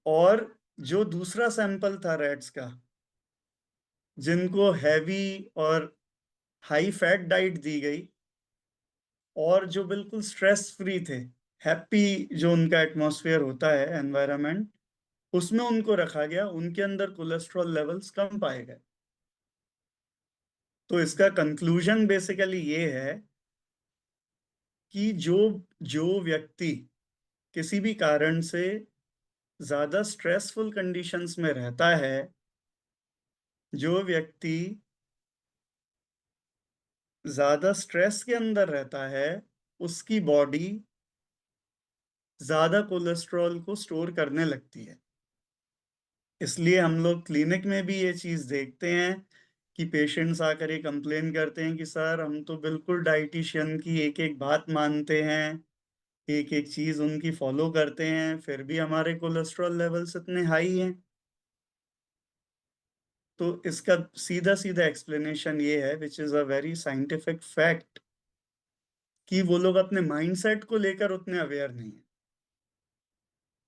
और जो दूसरा सैंपल था रैट्स का, जिनको हैवी और हाई फैट डाइट दी गई और जो बिल्कुल स्ट्रेस फ्री थे, हैप्पी जो उनका एटमॉस्फेयर होता है, एनवायरनमेंट, उसमें उनको रखा गया, उनके अंदर कोलेस्ट्रॉल लेवल्स कम पाए गए। तो इसका कंक्लूजन बेसिकली ये है कि जो जो व्यक्ति किसी भी कारण से ज्यादा स्ट्रेसफुल कंडीशंस में रहता है, जो व्यक्ति ज्यादा स्ट्रेस के अंदर रहता है, उसकी बॉडी ज्यादा कोलेस्ट्रॉल को स्टोर करने लगती है। इसलिए हम लोग क्लिनिक में भी ये चीज देखते हैं कि पेशेंट्स आकर ये कंप्लेन करते हैं कि सर हम तो बिल्कुल डाइटिशियन की एक एक बात मानते हैं, एक एक चीज उनकी फॉलो करते हैं, फिर भी हमारे कोलेस्ट्रॉल लेवल्स इतने हाई हैं। तो इसका सीधा सीधा एक्सप्लेनेशन ये है, which is a very scientific fact, कि वो लोग अपने माइंडसेट को लेकर उतने अवेयर नहीं है।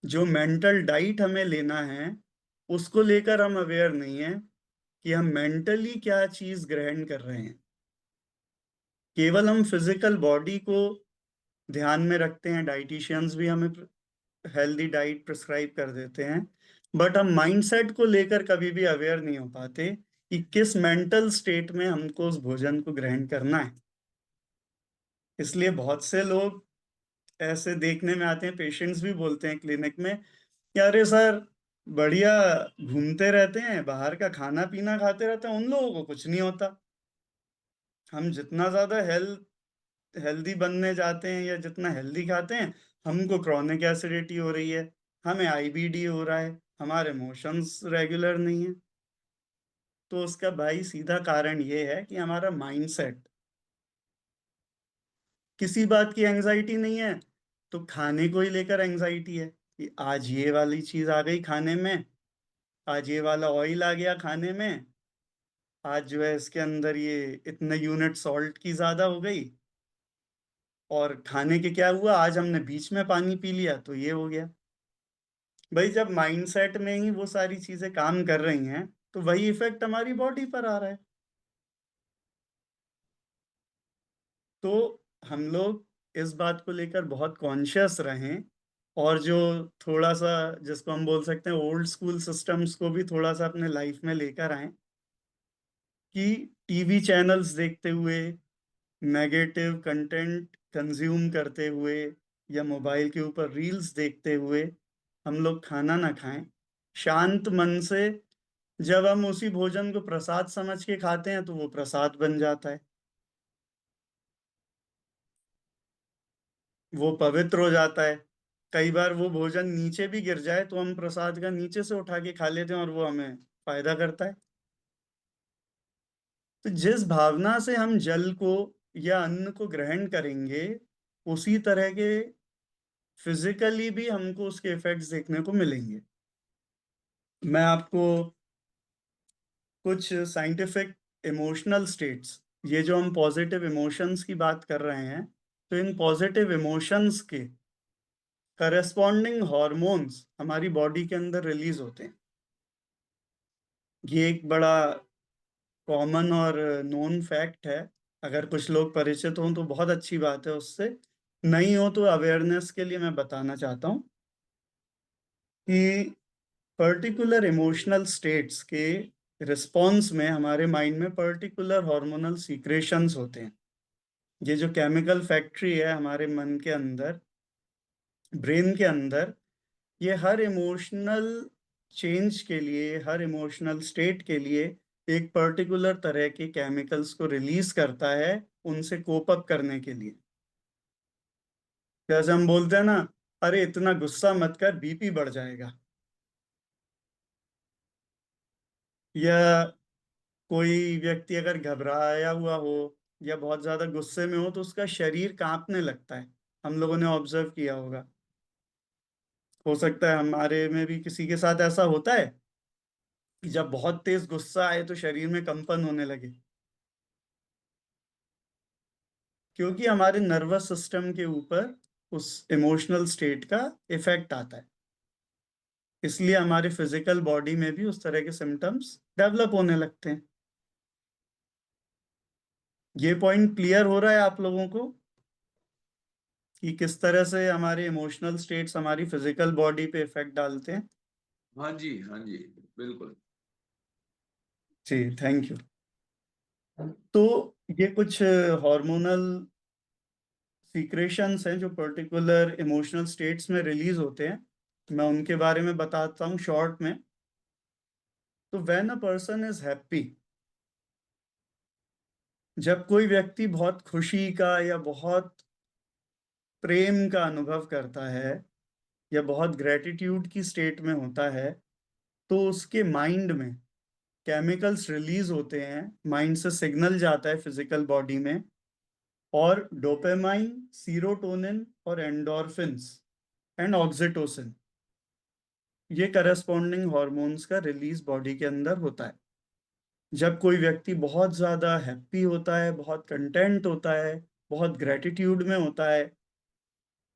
जो मेंटल डाइट हमें लेना है, उसको लेकर हम अवेयर नहीं है कि हम मेंटली क्या चीज ग्रहण कर रहे हैं। केवल हम फिजिकल बॉडी को ध्यान में रखते हैं, डाइटिशियंस भी हमें हेल्दी डाइट प्रिस्क्राइब कर देते हैं, बट हम माइंडसेट को लेकर कभी भी अवेयर नहीं हो पाते कि किस मेंटल स्टेट में हमको उस भोजन को ग्रहण करना है। इसलिए बहुत से लोग ऐसे देखने में आते हैं, पेशेंट्स भी बोलते हैं क्लिनिक में कि अरे सर बढ़िया घूमते रहते हैं, बाहर का खाना पीना खाते रहते हैं, उन लोगों को कुछ नहीं होता। हम जितना ज्यादा हेल्दी बनने जाते हैं या जितना हेल्दी खाते हैं, हमको क्रॉनिक एसिडिटी हो रही है, हमें आईबीडी हो रहा है, हमारे मोशंस रेगुलर नहीं है। तो उसका भाई सीधा कारण ये है कि हमारा माइंडसेट, किसी बात की एंजाइटी नहीं है तो खाने को ही लेकर एंजाइटी है कि आज ये वाली चीज आ गई खाने में, आज ये वाला ऑयल आ गया खाने में, आज जो है इसके अंदर ये इतने यूनिट सॉल्ट की ज्यादा हो गई, और खाने के क्या हुआ, आज हमने बीच में पानी पी लिया तो ये हो गया। भाई जब माइंडसेट में ही वो सारी चीजें काम कर रही हैं, तो वही इफेक्ट हमारी बॉडी पर आ रहा है। तो हम लोग इस बात को लेकर बहुत कॉन्शियस रहें, और जो थोड़ा सा, जिसको हम बोल सकते हैं ओल्ड स्कूल सिस्टम्स को भी थोड़ा सा अपने लाइफ में लेकर आए, कि टीवी चैनल्स देखते हुए, नेगेटिव कंटेंट कंज्यूम करते हुए, या मोबाइल के ऊपर रील्स देखते हुए हम लोग खाना ना खाएं। शांत मन से जब हम उसी भोजन को प्रसाद समझ के खाते हैं तो वो प्रसाद बन जाता है, वो पवित्र हो जाता है। कई बार वो भोजन नीचे भी गिर जाए तो हम प्रसाद का नीचे से उठा के खा लेते हैं और वो हमें फायदा करता है। तो जिस भावना से हम जल को या अन्न को ग्रहण करेंगे, उसी तरह के फिजिकली भी हमको उसके इफेक्ट्स देखने को मिलेंगे। मैं आपको कुछ साइंटिफिक इमोशनल स्टेट्स, ये जो हम पॉजिटिव इमोशंस की बात कर रहे हैं, तो इन पॉजिटिव इमोशंस के करस्पॉन्डिंग हॉर्मोन्स हमारी बॉडी के अंदर रिलीज होते हैं। ये एक बड़ा कॉमन और नोन फैक्ट है। अगर कुछ लोग परिचित हों तो बहुत अच्छी बात है, उससे नहीं हो तो अवेयरनेस के लिए मैं बताना चाहता हूँ कि पर्टिकुलर इमोशनल स्टेट्स के रिस्पॉन्स में हमारे माइंड में पर्टिकुलर हार्मोनल सीक्रेशंस होते हैं। ये जो केमिकल फैक्ट्री है हमारे मन के अंदर, ब्रेन के अंदर, ये हर इमोशनल चेंज के लिए, हर इमोशनल स्टेट के लिए एक पर्टिकुलर तरह के केमिकल्स को रिलीज करता है, उनसे कोप अप करने के लिए। जैसे हम बोलते हैं ना, अरे इतना गुस्सा मत कर बीपी बढ़ जाएगा, या कोई व्यक्ति अगर घबराया हुआ हो या बहुत ज्यादा गुस्से में हो तो उसका शरीर कांपने लगता है। हम लोगों ने ऑब्जर्व किया होगा। हो सकता है हमारे में भी किसी के साथ ऐसा होता है कि जब बहुत तेज गुस्सा आए तो शरीर में कंपन होने लगे, क्योंकि हमारे नर्वस सिस्टम के ऊपर उस इमोशनल स्टेट का इफेक्ट आता है। इसलिए हमारे फिजिकल बॉडी में भी उस तरह के सिम्टम्स डेवलप होने लगते हैं। ये पॉइंट क्लियर हो रहा है आप लोगों को कि किस तरह से हमारे इमोशनल स्टेट्स हमारी फिजिकल बॉडी पे इफेक्ट डालते हैं? हाँ जी, हाँ जी, बिल्कुल। जी, थैंक यू। तो ये कुछ हार्मोनल सीक्रेशंस हैं जो पर्टिकुलर इमोशनल स्टेट्स में रिलीज होते हैं। मैं उनके बारे में बताता हूँ शॉर्ट में। तो when a person is happy, जब कोई व्यक्ति बहुत खुशी का या बहुत प्रेम का अनुभव करता है या बहुत ग्रेटिट्यूड की स्टेट में होता है, तो उसके माइंड में केमिकल्स रिलीज होते हैं, माइंड से सिग्नल जाता है फिजिकल बॉडी में, और डोपामाइन, सीरोटोनिन और एंडोर्फिन्स एंड ऑक्सीटोसिन, ये करस्पॉन्डिंग हॉर्मोन्स का रिलीज बॉडी के अंदर होता है। जब कोई व्यक्ति बहुत ज्यादा हैप्पी होता है, बहुत कंटेंट होता है, बहुत ग्रेटिट्यूड में होता है,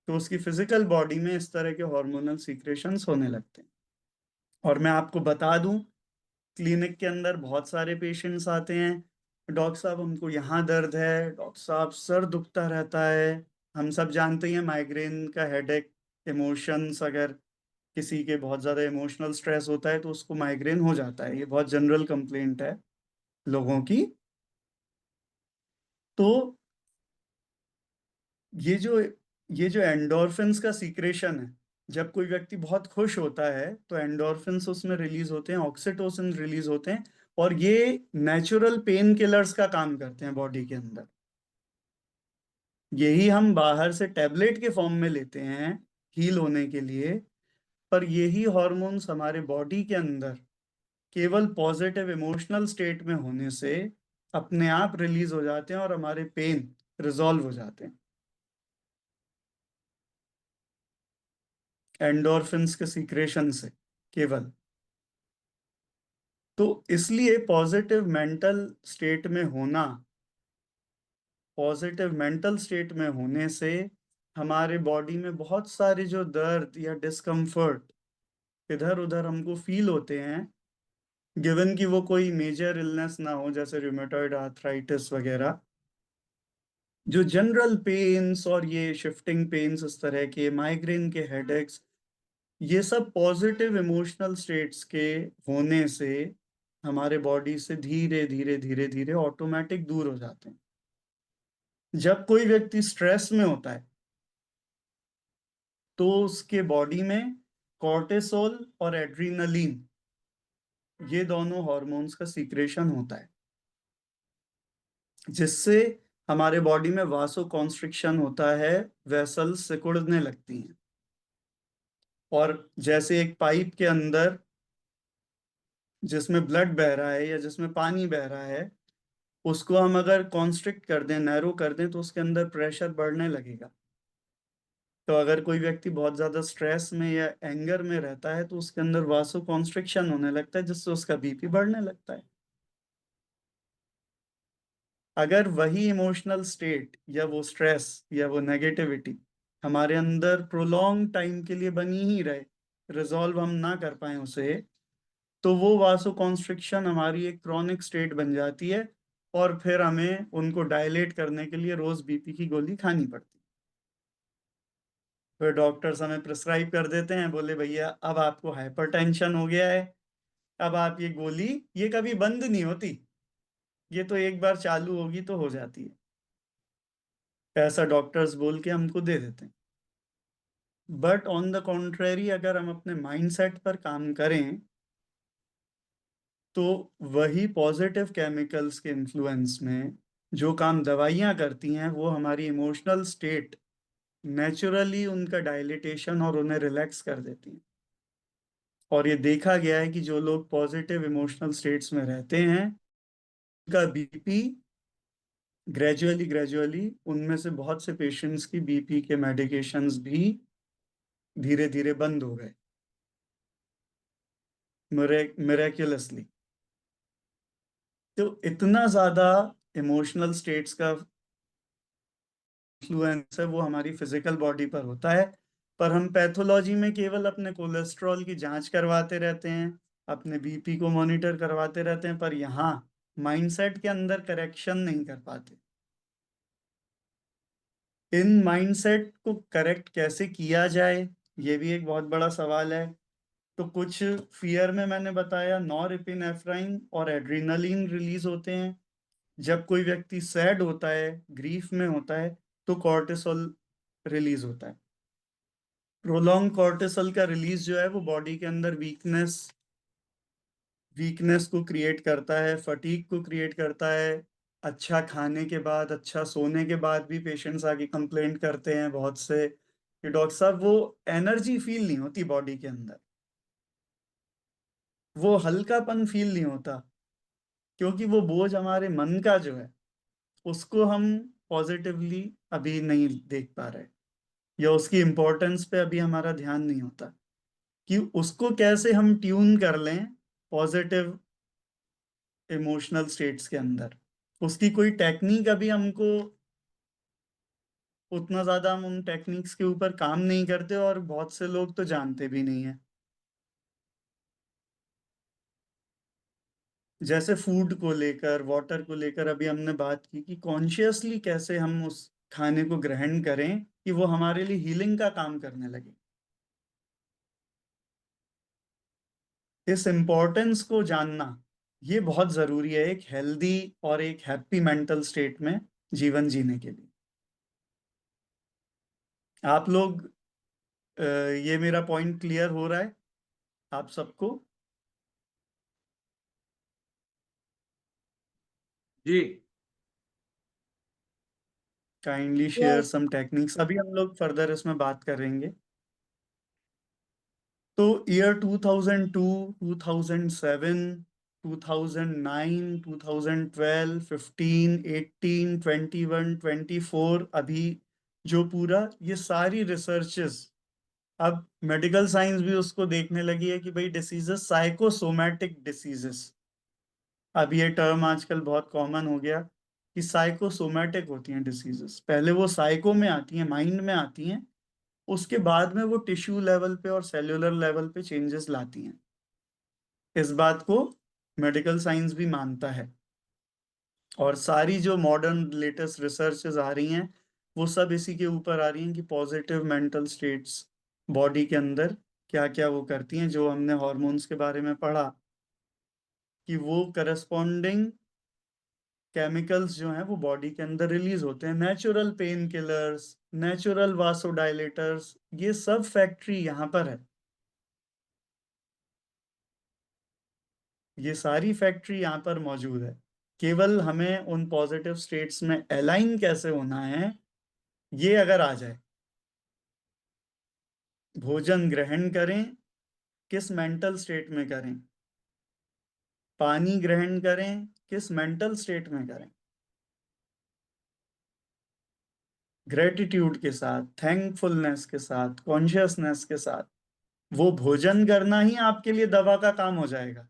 तो उसकी फिजिकल बॉडी में इस तरह के हार्मोनल सीक्रेशंस होने लगते हैं। और मैं आपको बता दूं, क्लिनिक के अंदर बहुत सारे पेशेंट्स आते हैं, डॉक्टर साहब हमको यहाँ दर्द है, डॉक्टर साहब सर दुखता रहता है। हम सब जानते हैं माइग्रेन का हेडेक, इमोशंस, अगर किसी के बहुत ज़्यादा इमोशनल स्ट्रेस होता है तो उसको माइग्रेन हो जाता है, ये बहुत जनरल कंप्लेंट है लोगों की। तो ये जो ये जो एंडोर्फिन्स का सीक्रेशन है, जब कोई व्यक्ति बहुत खुश होता है तो एंडोर्फिन्स उसमें रिलीज होते हैं, ऑक्सीटोसिन रिलीज होते हैं, और ये नेचुरल पेन किलर्स का काम करते हैं बॉडी के अंदर। यही हम बाहर से टैबलेट के फॉर्म में लेते हैं हील होने के लिए, पर यही हॉर्मोन्स हमारे बॉडी के अंदर केवल पॉजिटिव इमोशनल स्टेट में होने से अपने आप रिलीज हो जाते हैं और हमारे पेन रिजॉल्व हो जाते हैं एंडोर्फिन्स के सीक्रेशन से केवल। तो इसलिए पॉजिटिव मेंटल स्टेट में होने से हमारे बॉडी में बहुत सारे जो दर्द या डिस्कम्फर्ट इधर उधर हमको फील होते हैं, गिवन कि वो कोई मेजर इलनेस ना हो जैसे रूमेटॉइड आर्थराइटिस वगैरह, जो जनरल पेन्स और ये शिफ्टिंग पेन्स इस तरह के माइग्रेन के हेडेक्स, ये सब पॉजिटिव इमोशनल स्टेट्स के होने से हमारे बॉडी से धीरे धीरे धीरे धीरे ऑटोमेटिक दूर हो जाते हैं। जब कोई व्यक्ति स्ट्रेस में होता है तो उसके बॉडी में कॉर्टिसोल और एड्रीनलिन, ये दोनों हार्मोन्स का सीक्रेशन होता है, जिससे हमारे बॉडी में वासो कॉन्स्ट्रिक्शन होता है, वेसल्स सिकुड़ने लगती हैं। और जैसे एक पाइप के अंदर जिसमें ब्लड बह रहा है या जिसमें पानी बह रहा है, उसको हम अगर कॉन्स्ट्रिक्ट कर दें, नैरो कर दें, तो उसके अंदर प्रेशर बढ़ने लगेगा। तो अगर कोई व्यक्ति बहुत ज्यादा स्ट्रेस में या एंगर में रहता है तो उसके अंदर वासो कॉन्स्ट्रिक्शन होने लगता है, जिससे उसका बीपी बढ़ने लगता है। अगर वही इमोशनल स्टेट या वो स्ट्रेस या वो नेगेटिविटी हमारे अंदर प्रोलॉन्ग टाइम के लिए बनी ही रहे, रिजॉल्व हम ना कर पाए उसे, तो वो वासो कॉन्स्ट्रिक्शन हमारी एक क्रॉनिक स्टेट बन जाती है, और फिर हमें उनको डायलेट करने के लिए रोज बीपी की गोली खानी पड़ती है। फिर डॉक्टर्स हमें प्रिस्क्राइब कर देते हैं, बोले भैया अब आपको हाइपरटेंशन हो गया है, अब आप ये गोली, ये कभी बंद नहीं होती, ये तो एक बार चालू होगी तो हो जाती है, ऐसा डॉक्टर्स बोल के हमको दे देते हैं। बट ऑन द कॉन्ट्रेरी, अगर हम अपने माइंडसेट पर काम करें तो वही पॉजिटिव केमिकल्स के इन्फ्लुएंस में जो काम दवाइयाँ करती हैं, वो हमारी इमोशनल स्टेट नेचुरली उनका डायलिटेशन और उन्हें रिलैक्स कर देती हैं। और ये देखा गया है कि जो लोग पॉजिटिव इमोशनल स्टेट्स में रहते हैं, उनका बीपी ग्रेजुअली ग्रेजुअली, उनमें से बहुत से पेशेंट्स की बीपी के मेडिकेशंस भी धीरे धीरे बंद हो गए, मिरेक्युलसली। तो इतना ज्यादा इमोशनल स्टेट्स का इन्फ्लुएंस है वो हमारी फिजिकल बॉडी पर होता है, पर हम पैथोलॉजी में केवल अपने कोलेस्ट्रॉल की जांच करवाते रहते हैं, अपने बीपी को मॉनिटर करवाते रहते हैं, पर यहाँ माइंडसेट के अंदर करेक्शन नहीं कर पाते। इन माइंडसेट को करेक्ट कैसे किया जाए, ये भी एक बहुत बड़ा सवाल है। तो कुछ फियर में मैंने बताया नॉरएपिनेफ्राइन और एड्रीनलिन रिलीज होते हैं। जब कोई व्यक्ति सैड होता है, ग्रीफ में होता है, तो कॉर्टिसोल रिलीज होता है। प्रोलॉन्ग कॉर्टिसोल का रिलीज जो है वो बॉडी के अंदर वीकनेस को क्रिएट करता है, फटीग को क्रिएट करता है। अच्छा खाने के बाद, अच्छा सोने के बाद भी पेशेंट्स आके कंप्लेंट करते हैं बहुत से कि डॉक्टर साहब वो एनर्जी फील नहीं होती बॉडी के अंदर, वो हल्कापन फील नहीं होता, क्योंकि वो बोझ हमारे मन का जो है उसको हम पॉजिटिवली अभी नहीं देख पा रहे, या उसकी इम्पोर्टेंस पे अभी हमारा ध्यान नहीं होता कि उसको कैसे हम ट्यून कर लें पॉजिटिव इमोशनल स्टेट्स के अंदर। उसकी कोई टेक्निक अभी हमको, उतना ज्यादा हम उन टेक्निक्स के ऊपर काम नहीं करते, और बहुत से लोग तो जानते भी नहीं है। जैसे फूड को लेकर, वाटर को लेकर अभी हमने बात की कि कॉन्शियसली कैसे हम उस खाने को ग्रहण करें कि वो हमारे लिए हीलिंग का काम करने लगे। इस इम्पोर्टेंस को जानना ये बहुत जरूरी है एक हेल्दी और एक हैप्पी मेंटल स्टेट में जीवन जीने के लिए। आप लोग ये मेरा पॉइंट क्लियर हो रहा है आप सबको? जी। काइंडली शेयर सम टेक्निक्स, अभी हम लोग फर्दर इसमें बात करेंगे। तो ईयर 2002, 2007, 2009, 2012, 15, 18, 21, 24, अभी जो पूरा ये सारी रिसर्चेस, अब मेडिकल साइंस भी उसको देखने लगी है कि भाई डिसीजेस, साइकोसोमैटिक डिसीजेस, अब ये टर्म आजकल बहुत कॉमन हो गया कि साइकोसोमैटिक होती हैं डिसीजेस। पहले वो साइको में आती हैं, माइंड में आती हैं, उसके बाद में वो टिश्यू लेवल पे और सेल्यूलर लेवल पे चेंजेस लाती हैं। इस बात को मेडिकल साइंस भी मानता है। और सारी जो मॉडर्न लेटेस्ट रिसर्चेस आ रही हैं वो सब इसी के ऊपर आ रही हैं कि पॉजिटिव मेंटल स्टेट्स बॉडी के अंदर क्या क्या वो करती हैं। जो हमने हॉर्मोन्स के बारे में पढ़ा कि वो करस्पॉन्डिंग केमिकल्स जो हैं वो बॉडी के अंदर रिलीज होते हैं, नेचुरल पेन किलर्स, नेचुरल वासोडाइलेटर्स, ये सब फैक्ट्री यहाँ पर है। ये सारी फैक्ट्री यहाँ पर मौजूद है। केवल हमें उन पॉजिटिव स्टेट्स में अलाइन कैसे होना है, ये अगर आ जाए। भोजन ग्रहण करें, किस मेंटल स्टेट में करें? पानी ग्रहण करें, किस मेंटल स्टेट में करें? ग्रेटिट्यूड के साथ, थैंकफुलनेस के साथ, कॉन्शियसनेस के साथ। वो भोजन करना ही आपके लिए दवा का काम हो जाएगा।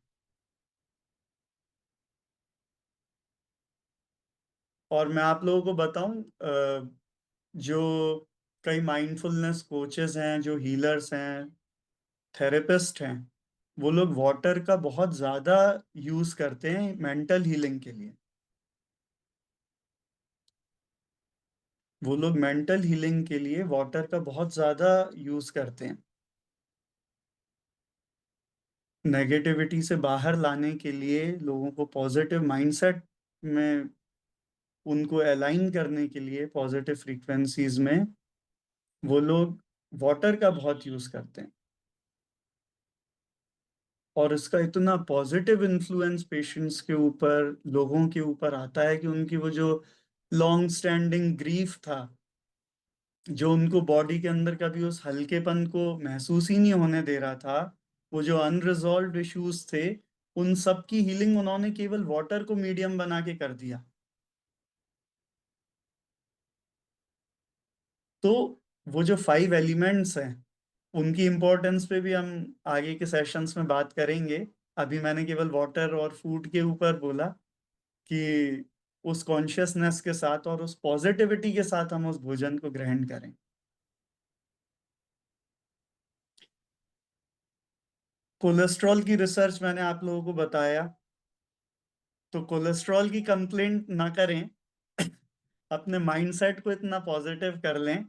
और मैं आप लोगों को बताऊं, जो कई माइंडफुलनेस कोचेस हैं, जो हीलर्स हैं, थेरेपिस्ट हैं, वो लोग वाटर का बहुत ज्यादा यूज करते हैं मेंटल हीलिंग के लिए। वो लोग मेंटल हीलिंग के लिए वाटर का बहुत ज्यादा यूज करते हैं। नेगेटिविटी से बाहर लाने के लिए, लोगों को पॉजिटिव माइंडसेट में उनको अलाइन करने के लिए, पॉजिटिव फ्रीक्वेंसीज में वो लोग वाटर का बहुत यूज करते हैं। और इसका इतना पॉजिटिव इन्फ्लुएंस पेशेंट्स के ऊपर, लोगों के ऊपर आता है कि उनकी वो जो लॉन्ग स्टैंडिंग ग्रीफ था, जो उनको बॉडी के अंदर कभी उस हल्केपन को महसूस ही नहीं होने दे रहा था, वो जो अनरिजॉल्व्ड इश्यूज थे, उन सब की हीलिंग उन्होंने केवल वाटर को मीडियम बना के कर दिया। तो वो जो 5 एलिमेंट्स हैं, उनकी इम्पोर्टेंस पे भी हम आगे के सेशंस में बात करेंगे। अभी मैंने केवल वाटर और फूड के ऊपर बोला कि उस कॉन्शियसनेस के साथ और उस पॉजिटिविटी के साथ हम उस भोजन को ग्रहण करें। कोलेस्ट्रॉल की रिसर्च मैंने आप लोगों को बताया। तो कोलेस्ट्रॉल की कंप्लेंट ना करें, अपने माइंडसेट को इतना पॉजिटिव कर लें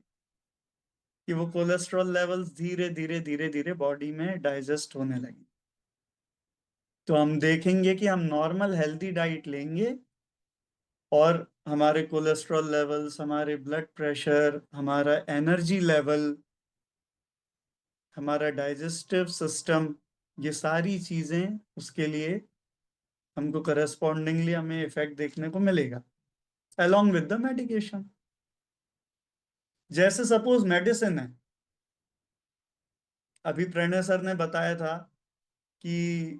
कि वो कोलेस्ट्रॉल लेवल्स धीरे धीरे धीरे धीरे बॉडी में डाइजेस्ट होने लगे। तो हम देखेंगे कि हम नॉर्मल हेल्दी डाइट लेंगे और हमारे कोलेस्ट्रॉल लेवल्स, हमारे ब्लड प्रेशर, हमारा एनर्जी लेवल, हमारा डाइजेस्टिव सिस्टम, ये सारी चीजें उसके लिए हमको करस्पॉन्डिंगली हमें इफेक्ट देखने को मिलेगा अलोंग विद द मेडिकेशन। जैसे सपोज मेडिसिन है, अभी प्रणय सर ने बताया था कि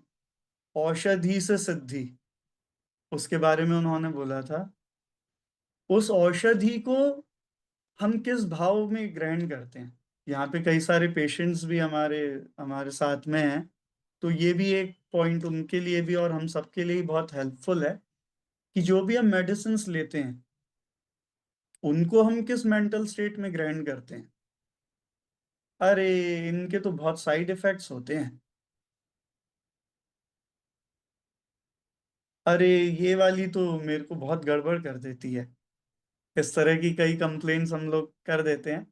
औषधि से सिद्धि, उसके बारे में उन्होंने बोला था। उस औषधि को हम किस भाव में ग्रहण करते हैं? यहाँ पे कई सारे पेशेंट्स भी हमारे हमारे साथ में हैं, तो ये भी एक पॉइंट उनके लिए भी और हम सबके लिए बहुत हेल्पफुल है कि जो भी हम मेडिसिन लेते हैं उनको हम किस मेंटल स्टेट में ग्रहण करते हैं। अरे, इनके तो बहुत साइड इफेक्ट्स होते हैं। अरे, ये वाली तो मेरे को बहुत गड़बड़ कर देती है। इस तरह की कई कंप्लेंट्स हम लोग कर देते हैं,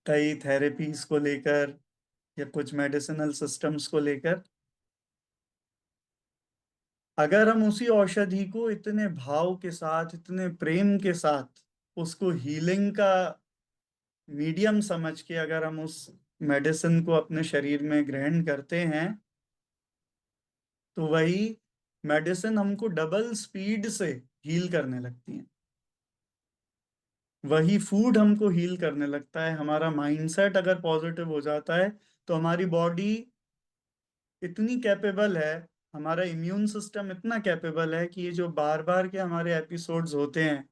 कई थेरेपीज को लेकर या कुछ मेडिसिनल सिस्टम्स को लेकर। अगर हम उसी औषधि को इतने भाव के साथ, इतने प्रेम के साथ उसको हीलिंग का मीडियम समझ के अगर हम उस मेडिसिन को अपने शरीर में ग्रहण करते हैं तो वही मेडिसिन हमको डबल स्पीड से हील करने लगती है। वही फूड हमको हील करने लगता है। हमारा माइंडसेट अगर पॉजिटिव हो जाता है तो हमारी बॉडी इतनी कैपेबल है, हमारा इम्यून सिस्टम इतना कैपेबल है कि ये जो बार बार के हमारे एपिसोड्स होते हैं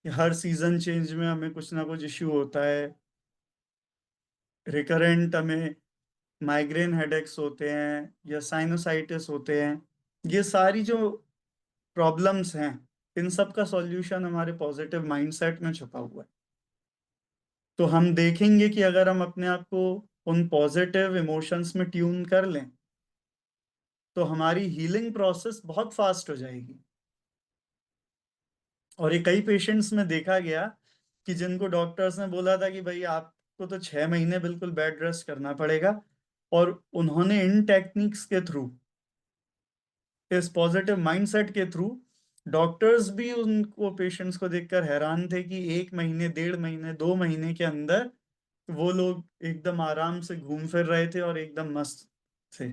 कि हर सीजन चेंज में हमें कुछ ना कुछ इश्यू होता है, रिकरेंट हमें माइग्रेन हेडेक्स होते हैं या साइनोसाइटिस होते हैं, ये सारी जो प्रॉब्लम्स हैं इन सब का सॉल्यूशन हमारे पॉजिटिव माइंडसेट में छुपा हुआ है। तो हम देखेंगे कि अगर हम अपने आप को उन पॉजिटिव इमोशंस में ट्यून कर लें तो हमारी हीलिंग प्रोसेस बहुत फास्ट हो जाएगी। और ये कई पेशेंट्स में देखा गया कि जिनको डॉक्टर्स ने बोला था कि भाई आपको तो 6 महीने बिल्कुल बेड रेस्ट करना पड़ेगा, और उन्होंने इन टेक्निक्स के थ्रू, इस पॉजिटिव माइंडसेट के थ्रू, डॉक्टर्स भी उनको पेशेंट्स को देखकर हैरान थे कि 1 महीने, 1.5 महीने, 2 महीने के अंदर वो लोग एकदम आराम से घूम फिर रहे थे और एकदम मस्त थे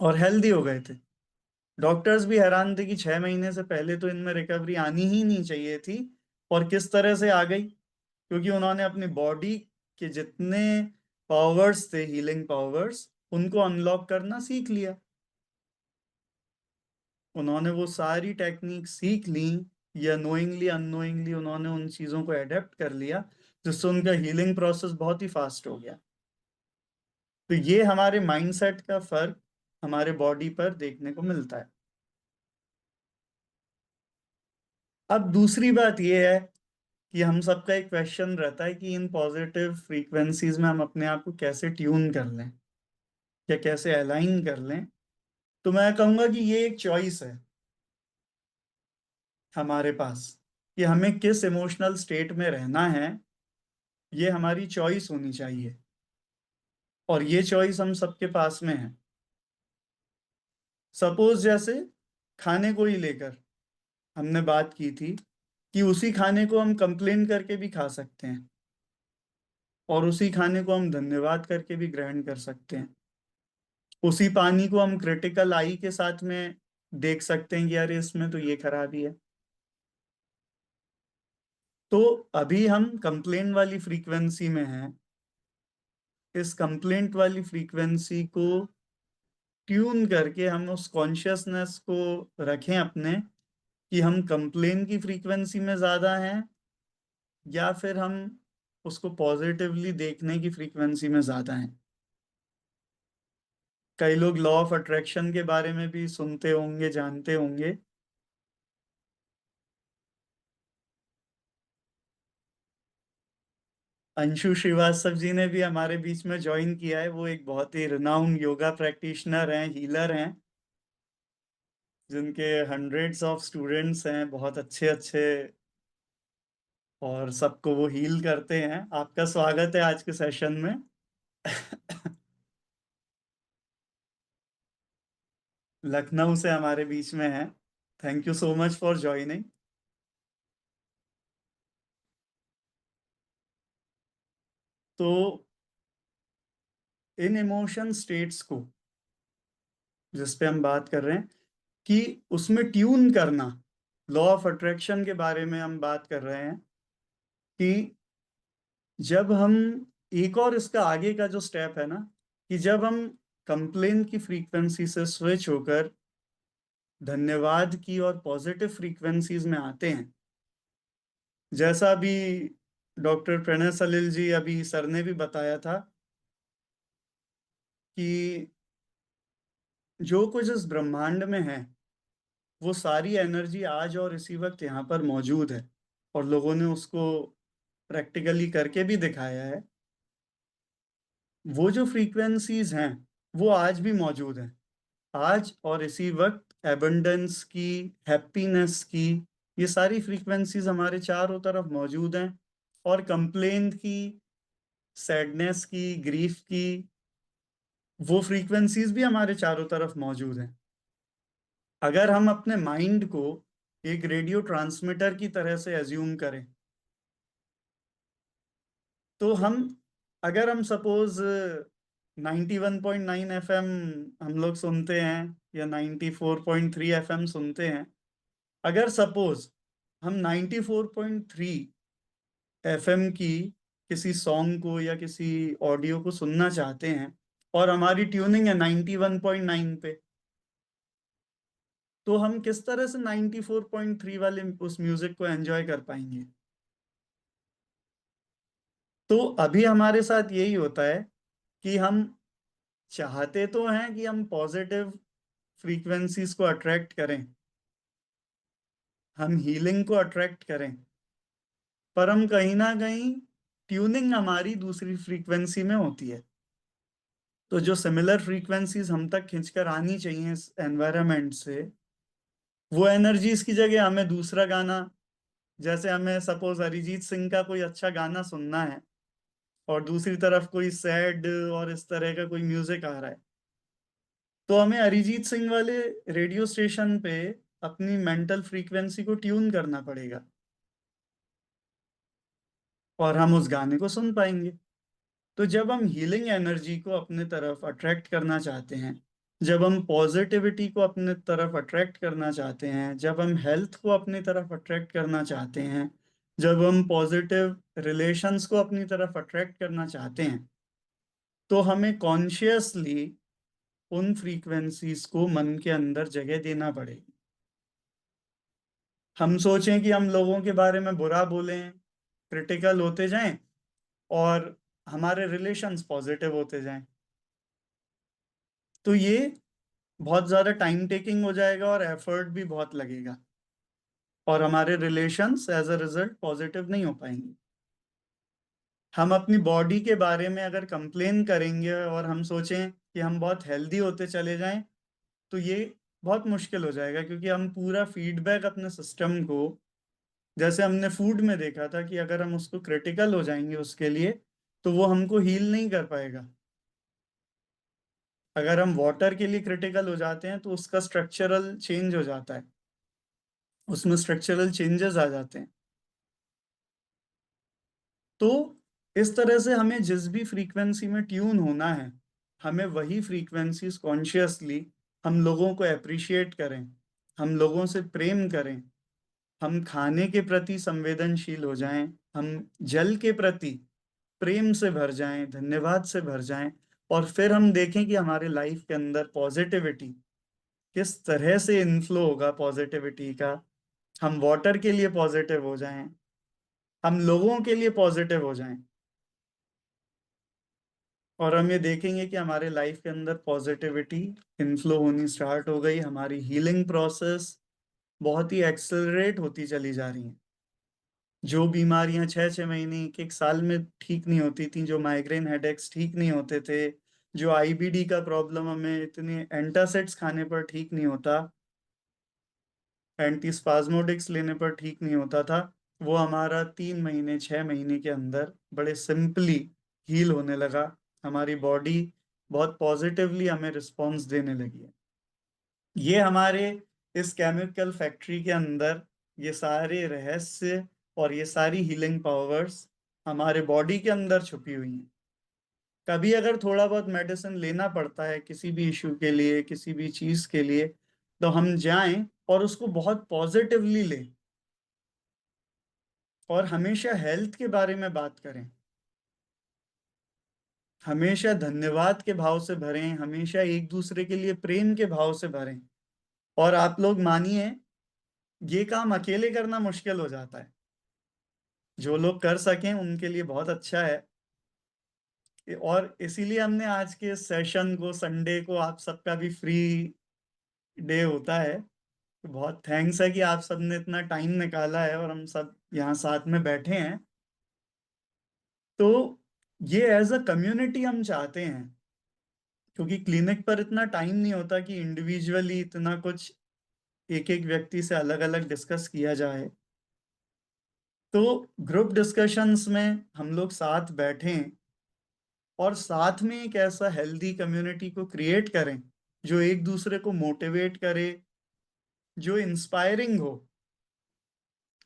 और हेल्दी हो गए थे। डॉक्टर्स भी हैरान थे कि 6 महीने से पहले तो इनमें रिकवरी आनी ही नहीं चाहिए थी, और किस तरह से आ गई, क्योंकि उन्होंने अपनी बॉडी के जितने पावर्स थे, हीलिंग पावर्स, उनको अनलॉक करना सीख लिया। उन्होंने वो सारी टेक्निक सीख ली, या नोइंगली अननोइंगली उन्होंने उन चीजों को एडेप्ट कर लिया, जिससे उनका हीलिंग प्रोसेस बहुत ही फास्ट हो गया। तो ये हमारे माइंडसेट का फर्क हमारे बॉडी पर देखने को मिलता है। अब दूसरी बात यह है कि हम सबका एक क्वेश्चन रहता है कि इन पॉजिटिव फ्रीक्वेंसीज में हम अपने आप को कैसे ट्यून कर लें या कैसे अलाइन कर लें। तो मैं कहूंगा कि ये एक चॉइस है हमारे पास, कि हमें किस इमोशनल स्टेट में रहना है, ये हमारी चॉइस होनी चाहिए, और ये चॉइस हम सबके पास में है। सपोज जैसे खाने को ही लेकर हमने बात की थी कि उसी खाने को हम कंप्लेन करके भी खा सकते हैं और उसी खाने को हम धन्यवाद करके भी ग्रहण कर सकते हैं। उसी पानी को हम क्रिटिकल आई के साथ में देख सकते हैं कि यार इसमें तो ये खराबी है। तो अभी हम कंप्लेन वाली फ्रीक्वेंसी में हैं। इस कंप्लेंट वाली फ्रीक्वेंसी को ट्यून करके हम उस कॉन्शियसनेस को रखें अपने, कि हम कंप्लेन की फ्रीक्वेंसी में ज्यादा हैं या फिर हम उसको पॉजिटिवली देखने की फ्रीक्वेंसी में ज्यादा हैं। कई लोग लॉ ऑफ अट्रैक्शन के बारे में भी सुनते होंगे, जानते होंगे। अंशु श्रीवास्तव जी ने भी हमारे बीच में ज्वाइन किया है। वो एक बहुत ही रिनाउंड योगा प्रैक्टिशनर हैं, हीलर हैं, जिनके हंड्रेड्स ऑफ स्टूडेंट्स हैं, बहुत अच्छे अच्छे, और सबको वो हील करते हैं। आपका स्वागत है आज के सेशन में। लखनऊ से हमारे बीच में है। Thank you so much for joining. तो इन इमोशन स्टेट्स को जिस पे हम बात कर रहे हैं कि उसमें ट्यून करना, लॉ ऑफ अट्रैक्शन के बारे में हम बात कर रहे हैं कि जब हम, एक और इसका आगे का जो स्टेप है ना, कि जब हम कंप्लेन की फ्रीक्वेंसी से स्विच होकर धन्यवाद की और पॉजिटिव फ्रीक्वेंसीज में आते हैं, जैसा अभी डॉक्टर प्रणय सलिल जी, अभी सर ने भी बताया था कि जो कुछ इस ब्रह्मांड में है वो सारी एनर्जी आज और इसी वक्त यहाँ पर मौजूद है, और लोगों ने उसको प्रैक्टिकली करके भी दिखाया है। वो जो फ्रीक्वेंसीज हैं वो आज भी मौजूद हैं। आज और इसी वक्त एबंडेंस की, हैप्पीनेस की, ये सारी फ्रीक्वेंसीज हमारे चारों तरफ मौजूद हैं। और कंप्लेंट की, सैडनेस की, ग्रीफ की, वो फ्रीक्वेंसीज भी हमारे चारों तरफ मौजूद हैं। अगर हम अपने माइंड को एक रेडियो ट्रांसमीटर की तरह से एज्यूम करें तो अगर हम सपोज 91.9 एफएम हम लोग सुनते हैं या 94.3 एफएम सुनते हैं, अगर सपोज हम 94.3 एफएम की किसी सॉन्ग को या किसी ऑडियो को सुनना चाहते हैं और हमारी ट्यूनिंग है 91.9 पे, तो हम किस तरह से 94.3 वाले उस म्यूजिक को एंजॉय कर पाएंगे? तो अभी हमारे साथ यही होता है कि हम चाहते तो हैं कि हम पॉजिटिव फ्रीक्वेंसीज को अट्रैक्ट करें, हम हीलिंग को अट्रैक्ट करें, पर हम कहीं ना कहीं ट्यूनिंग हमारी दूसरी फ्रीक्वेंसी में होती है। तो जो सिमिलर फ्रीक्वेंसीज हम तक खींचकर आनी चाहिए इस एनवायरनमेंट से, वो एनर्जीज की जगह हमें दूसरा गाना, जैसे हमें सपोज अरिजीत सिंह का कोई अच्छा गाना सुनना है और दूसरी तरफ कोई सैड और इस तरह का कोई म्यूजिक आ रहा है, तो हमें अरिजीत सिंह वाले रेडियो स्टेशन पे अपनी मेंटल फ्रीक्वेंसी को ट्यून करना पड़ेगा और हम उस गाने को सुन पाएंगे। तो जब हम हीलिंग एनर्जी को अपने तरफ अट्रैक्ट करना चाहते हैं, जब हम पॉजिटिविटी को अपने तरफ अट्रैक्ट करना चाहते हैं, जब हम हेल्थ को अपनी तरफ अट्रैक्ट करना चाहते हैं, जब हम पॉजिटिव रिलेशंस को अपनी तरफ अट्रैक्ट करना चाहते हैं, तो हमें कॉन्शियसली उन फ्रीक्वेंसीज को मन के अंदर जगह देना पड़ेगी। हम सोचें कि हम लोगों के बारे में बुरा बोलें, क्रिटिकल होते जाएं और हमारे रिलेशंस पॉजिटिव होते जाएं, तो ये बहुत ज़्यादा टाइम टेकिंग हो जाएगा और एफर्ट भी बहुत लगेगा और हमारे relations as a result positive नहीं हो पाएंगे। हम अपनी बॉडी के बारे में अगर कंप्लेन करेंगे और हम सोचें कि हम बहुत हेल्दी होते चले जाएं, तो ये बहुत मुश्किल हो जाएगा, क्योंकि हम पूरा फीडबैक अपने सिस्टम को, जैसे हमने फूड में देखा था कि अगर हम उसको क्रिटिकल हो जाएंगे उसके लिए, तो वो हमको हील नहीं कर पाएगा। अगर हम वाटर के लिए क्रिटिकल हो जाते हैं तो उसका स्ट्रक्चरल चेंज हो जाता है, उसमें स्ट्रक्चरल चेंजेस आ जाते हैं। तो इस तरह से हमें जिस भी फ्रीक्वेंसी में ट्यून होना है, हमें वही फ्रीक्वेंसीज कॉन्शियसली, हम लोगों को अप्रिशिएट करें, हम लोगों से प्रेम करें, हम खाने के प्रति संवेदनशील हो जाएं, हम जल के प्रति प्रेम से भर जाएं, धन्यवाद से भर जाएं, और फिर हम देखें कि हमारे लाइफ के अंदर पॉजिटिविटी किस तरह से इनफ्लो होगा पॉजिटिविटी का। हम वाटर के लिए पॉजिटिव हो जाएं, हम लोगों के लिए पॉजिटिव हो जाएं, और हम ये देखेंगे कि हमारे लाइफ के अंदर पॉजिटिविटी इनफ्लो होनी स्टार्ट हो गई, हमारी हीलिंग प्रोसेस बहुत ही एक्सेलरेट होती चली जा रही है। जो बीमारियां 6-6 महीने 1-1 साल में ठीक नहीं होती थी, जो माइग्रेन हेडेक्स ठीक नहीं होते थे, जो आईबीडी का प्रॉब्लम हमें इतने एंटासिड्स खाने पर ठीक नहीं होता, एंटीस्पाज्मोडिक्स लेने पर ठीक नहीं होता था, वो हमारा 3 महीने 6 महीने के अंदर बड़े सिंपली हील होने लगा। हमारी बॉडी बहुत पॉजिटिवली हमें रिस्पॉन्स देने लगी है। ये हमारे इस केमिकल फैक्ट्री के अंदर ये सारे रहस्य और ये सारी हीलिंग पावर्स हमारे बॉडी के अंदर छुपी हुई हैं। कभी अगर थोड़ा बहुत मेडिसिन लेना पड़ता है किसी भी इशू के लिए, किसी भी चीज के लिए, तो हम जाएं और उसको बहुत पॉजिटिवली लें और हमेशा हेल्थ के बारे में बात करें, हमेशा धन्यवाद के भाव से भरें, हमेशा एक दूसरे के लिए प्रेम के भाव से भरें। और आप लोग मानिए, ये काम अकेले करना मुश्किल हो जाता है, जो लोग कर सकें उनके लिए बहुत अच्छा है। और इसीलिए हमने आज के सेशन को, संडे को आप सबका भी फ्री डे होता है, तो बहुत थैंक्स है कि आप सबने इतना टाइम निकाला है और हम सब यहाँ साथ में बैठे हैं। तो ये एज अ कम्युनिटी हम चाहते हैं, क्योंकि क्लिनिक पर इतना टाइम नहीं होता कि इंडिविजुअली इतना कुछ एक एक व्यक्ति से अलग अलग डिस्कस किया जाए। तो ग्रुप डिस्कशंस में हम लोग साथ बैठें और साथ में एक ऐसा हेल्दी कम्युनिटी को क्रिएट करें जो एक दूसरे को मोटिवेट करे, जो इंस्पायरिंग हो।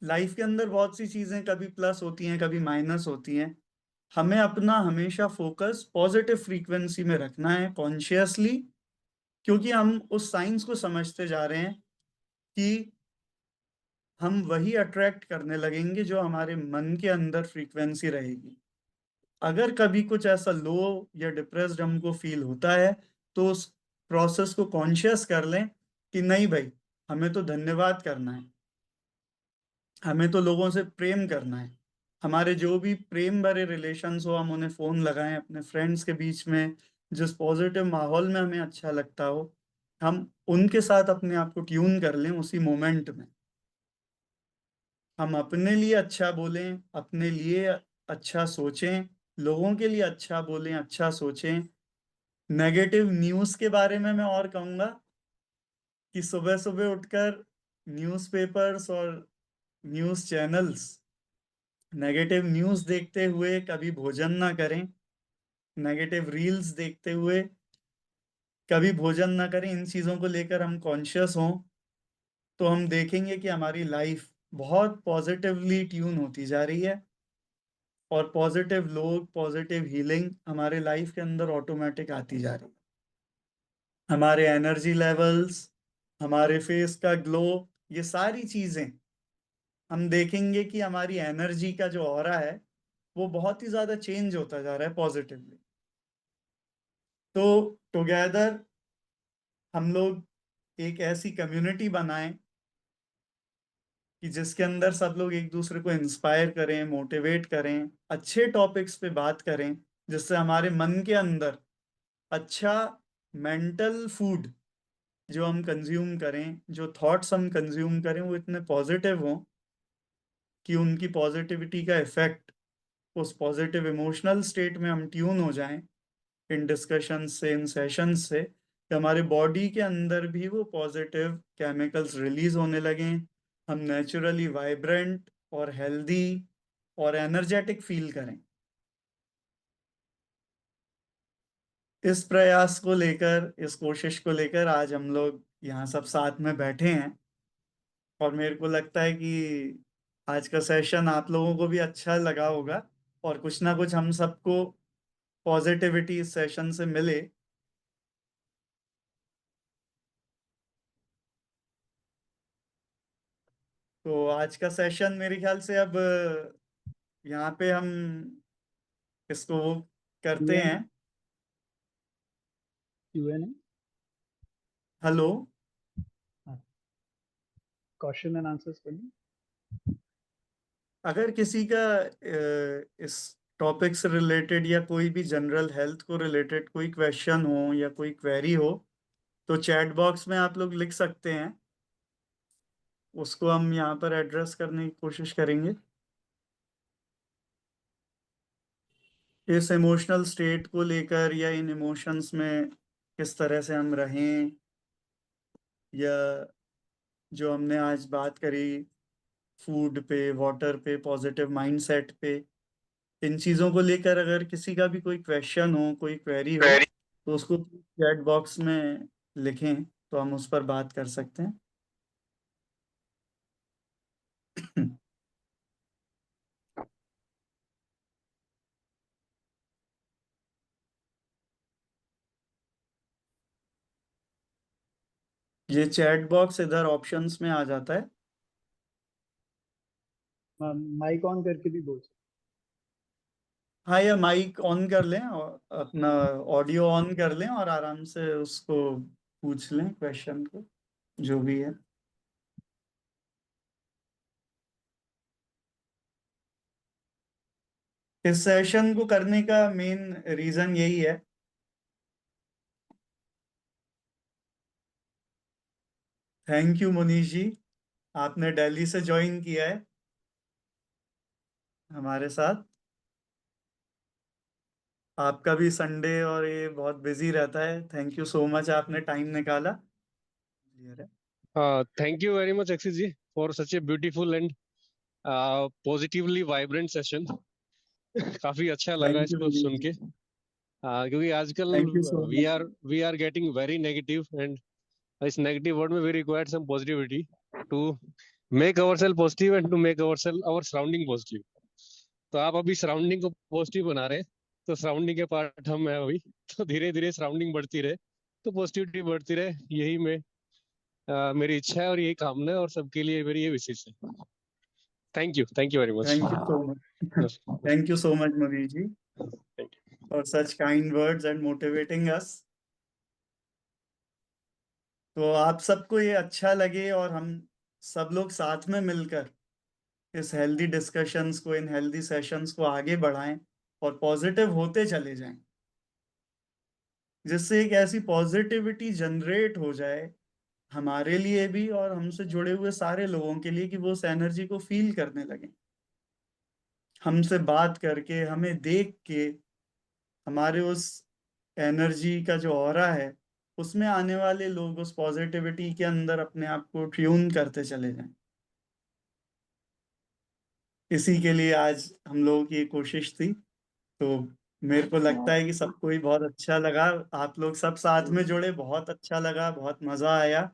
लाइफ के अंदर बहुत सी चीजें कभी प्लस होती हैं, कभी माइनस होती हैं, हमें अपना हमेशा फोकस पॉजिटिव फ्रीक्वेंसी में रखना है कॉन्शियसली, क्योंकि हम उस साइंस को समझते जा रहे हैं कि हम वही अट्रैक्ट करने लगेंगे जो हमारे मन के अंदर फ्रीक्वेंसी रहेगी। अगर कभी कुछ ऐसा लो या डिप्रेस्ड हमको फील होता है, तो उस प्रोसेस को कॉन्शियस कर लें कि नहीं भाई, हमें तो धन्यवाद करना है, हमें तो लोगों से प्रेम करना है। हमारे जो भी प्रेम भरे रिलेशंस हो, हम उन्हें फोन लगाएं अपने फ्रेंड्स के बीच में, जिस पॉजिटिव माहौल में हमें अच्छा लगता हो, हम उनके साथ अपने आप को ट्यून कर लें उसी मोमेंट में। हम अपने लिए अच्छा बोलें, अपने लिए अच्छा सोचें, लोगों के लिए अच्छा बोलें, अच्छा सोचें। नेगेटिव न्यूज़ के बारे में मैं और कहूँगा कि सुबह सुबह उठकर न्यूज़पेपर्स और न्यूज़ चैनल्स नेगेटिव न्यूज़ देखते हुए कभी भोजन ना करें, नेगेटिव रील्स देखते हुए कभी भोजन ना करें। इन चीज़ों को लेकर हम कॉन्शियस हों, तो हम देखेंगे कि हमारी लाइफ बहुत पॉजिटिवली ट्यून होती जा रही है, और पॉजिटिव लोग, पॉजिटिव हीलिंग हमारे लाइफ के अंदर ऑटोमेटिक आती जा रही है। हमारे एनर्जी लेवल्स, हमारे फेस का ग्लो, ये सारी चीजें हम देखेंगे कि हमारी एनर्जी का जो ऑरा है वो बहुत ही ज्यादा चेंज होता जा रहा है पॉजिटिवली। तो टुगेदर हम लोग एक ऐसी कम्युनिटी बनाएं कि जिसके अंदर सब लोग एक दूसरे को इंस्पायर करें, मोटिवेट करें, अच्छे टॉपिक्स पे बात करें, जिससे हमारे मन के अंदर अच्छा मेंटल फूड जो हम कंज्यूम करें, जो थॉट्स हम कंज्यूम करें, वो इतने पॉजिटिव हों कि उनकी पॉजिटिविटी का इफेक्ट, उस पॉजिटिव इमोशनल स्टेट में हम ट्यून हो जाएं इन डिस्कशन से, इन सेशन से, कि हमारे बॉडी के अंदर भी वो पॉजिटिव केमिकल्स रिलीज होने लगें, हम नेचुरली वाइब्रेंट और हेल्दी और एनर्जेटिक फील करें। इस प्रयास को लेकर, इस कोशिश को लेकर आज हम लोग यहाँ सब साथ में बैठे हैं, और मेरे को लगता है कि आज का सेशन आप लोगों को भी अच्छा लगा होगा, और कुछ ना कुछ हम सबको पॉजिटिविटी इस सेशन से मिले। तो आज का सेशन मेरे ख्याल से अब यहाँ पे हम इसको वो करते Q&A, हैं। Q&A, हेलो, हाँ, क्वेश्चन एंड आंसर्स करिए। अगर किसी का इस टॉपिक से रिलेटेड या कोई भी जनरल हेल्थ को रिलेटेड कोई क्वेश्चन हो या कोई क्वेरी हो, तो चैट बॉक्स में आप लोग लिख सकते हैं, उसको हम यहाँ पर एड्रेस करने की कोशिश करेंगे। इस इमोशनल स्टेट को लेकर या इन इमोशंस में किस तरह से हम रहें, या जो हमने आज बात करी फूड पे, वाटर पे, पॉजिटिव माइंडसेट पे, इन चीज़ों को लेकर अगर किसी का भी कोई क्वेश्चन हो, कोई क्वेरी हो, तो उसको चैट बॉक्स में लिखें, तो हम उस पर बात कर सकते हैं। ये चैट बॉक्स इधर ऑप्शंस में आ जाता है। माइक ऑन करके भी बोल सकते हाँ, या माइक ऑन कर लें और अपना ऑडियो ऑन कर लें और आराम से उसको पूछ लें क्वेश्चन को, जो भी है। इस सेशन को करने का मेन रीजन यही है। थैंक यू मुनीश जी, आपने दिल्ली से ज्वाइन किया है हमारे साथ। आपका भी संडे और ये बहुत बिजी रहता है, थैंक यू सो मच, आपने टाइम निकाला। क्लियर है। Thank you very much, Axis ji, for such a beautiful and positively vibrant session. काफी अच्छा लगा थैंक यू इसको मुनीश सुन जी, के, क्योंकि आजकल thank you so we much. Are we are getting very negative, and इस नेगेटिव वर्ड में we required some positivity to make ourselves positive and to make ourselves our surrounding positive. तो आप अभी surrounding को पॉजिटिव बना रहे हैं, तो सराउंडिंग के पार्ट हम हैं अभी। तो धीरे धीरे सराउंडिंग बढ़ती रहे, तो पॉजिटिविटी बढ़ती रहे, यही मेरी इच्छा है और यही कामना है, और सबके लिए मेरी ये विशेष है। Thank you very much. Thank you so much. Thank you so much Munir ji thank you. for such kind words and motivating us। तो आप सबको ये अच्छा लगे और हम सब लोग साथ में मिलकर इस हेल्दी डिस्कशंस को, इन हेल्दी सेशंस को आगे बढ़ाएं और पॉजिटिव होते चले जाएं, जिससे एक ऐसी पॉजिटिविटी जनरेट हो जाए हमारे लिए भी और हमसे जुड़े हुए सारे लोगों के लिए, कि वो उस एनर्जी को फील करने लगे। हमसे बात करके, हमें देख के, हमारे उस एनर्जी का जो ऑरा है उसमें आने वाले लोग उस पॉजिटिविटी के अंदर अपने आप को ट्यून करते चले जाएं। इसी के लिए आज हम लोगों की ये कोशिश थी। तो मेरे को लगता है कि सबको ही बहुत अच्छा लगा, आप लोग सब साथ में जुड़े, बहुत अच्छा लगा, बहुत मजा आया।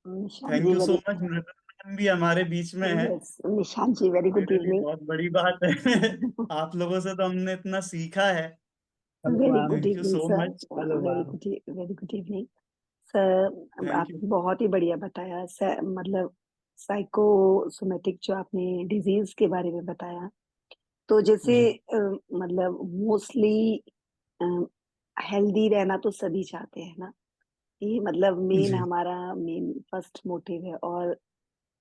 Nishant thank ji you so very much. Mridul ma'am भी हमारे बीच में है, yes Nishant ji very good मेरे लिए इवनिंग। बहुत बड़ी बात है। आप लोगों से तो हमने इतना सीखा है। Hello very ma'am. Good thank you evening so sir. Much. Hello very ma'am. Good very good evening sir. Thank you. आपने बहुत ही बढ़िया बताया सर, मतलब साइकोसोमेटिक जो आपने डिजीज के बारे में बताया, तो जैसे जी मतलब मोस्टली हेल्दी रहना तो सभी चाहते हैं ना, ये मतलब मेन जी हमारा मेन फर्स्ट मोटिव है। और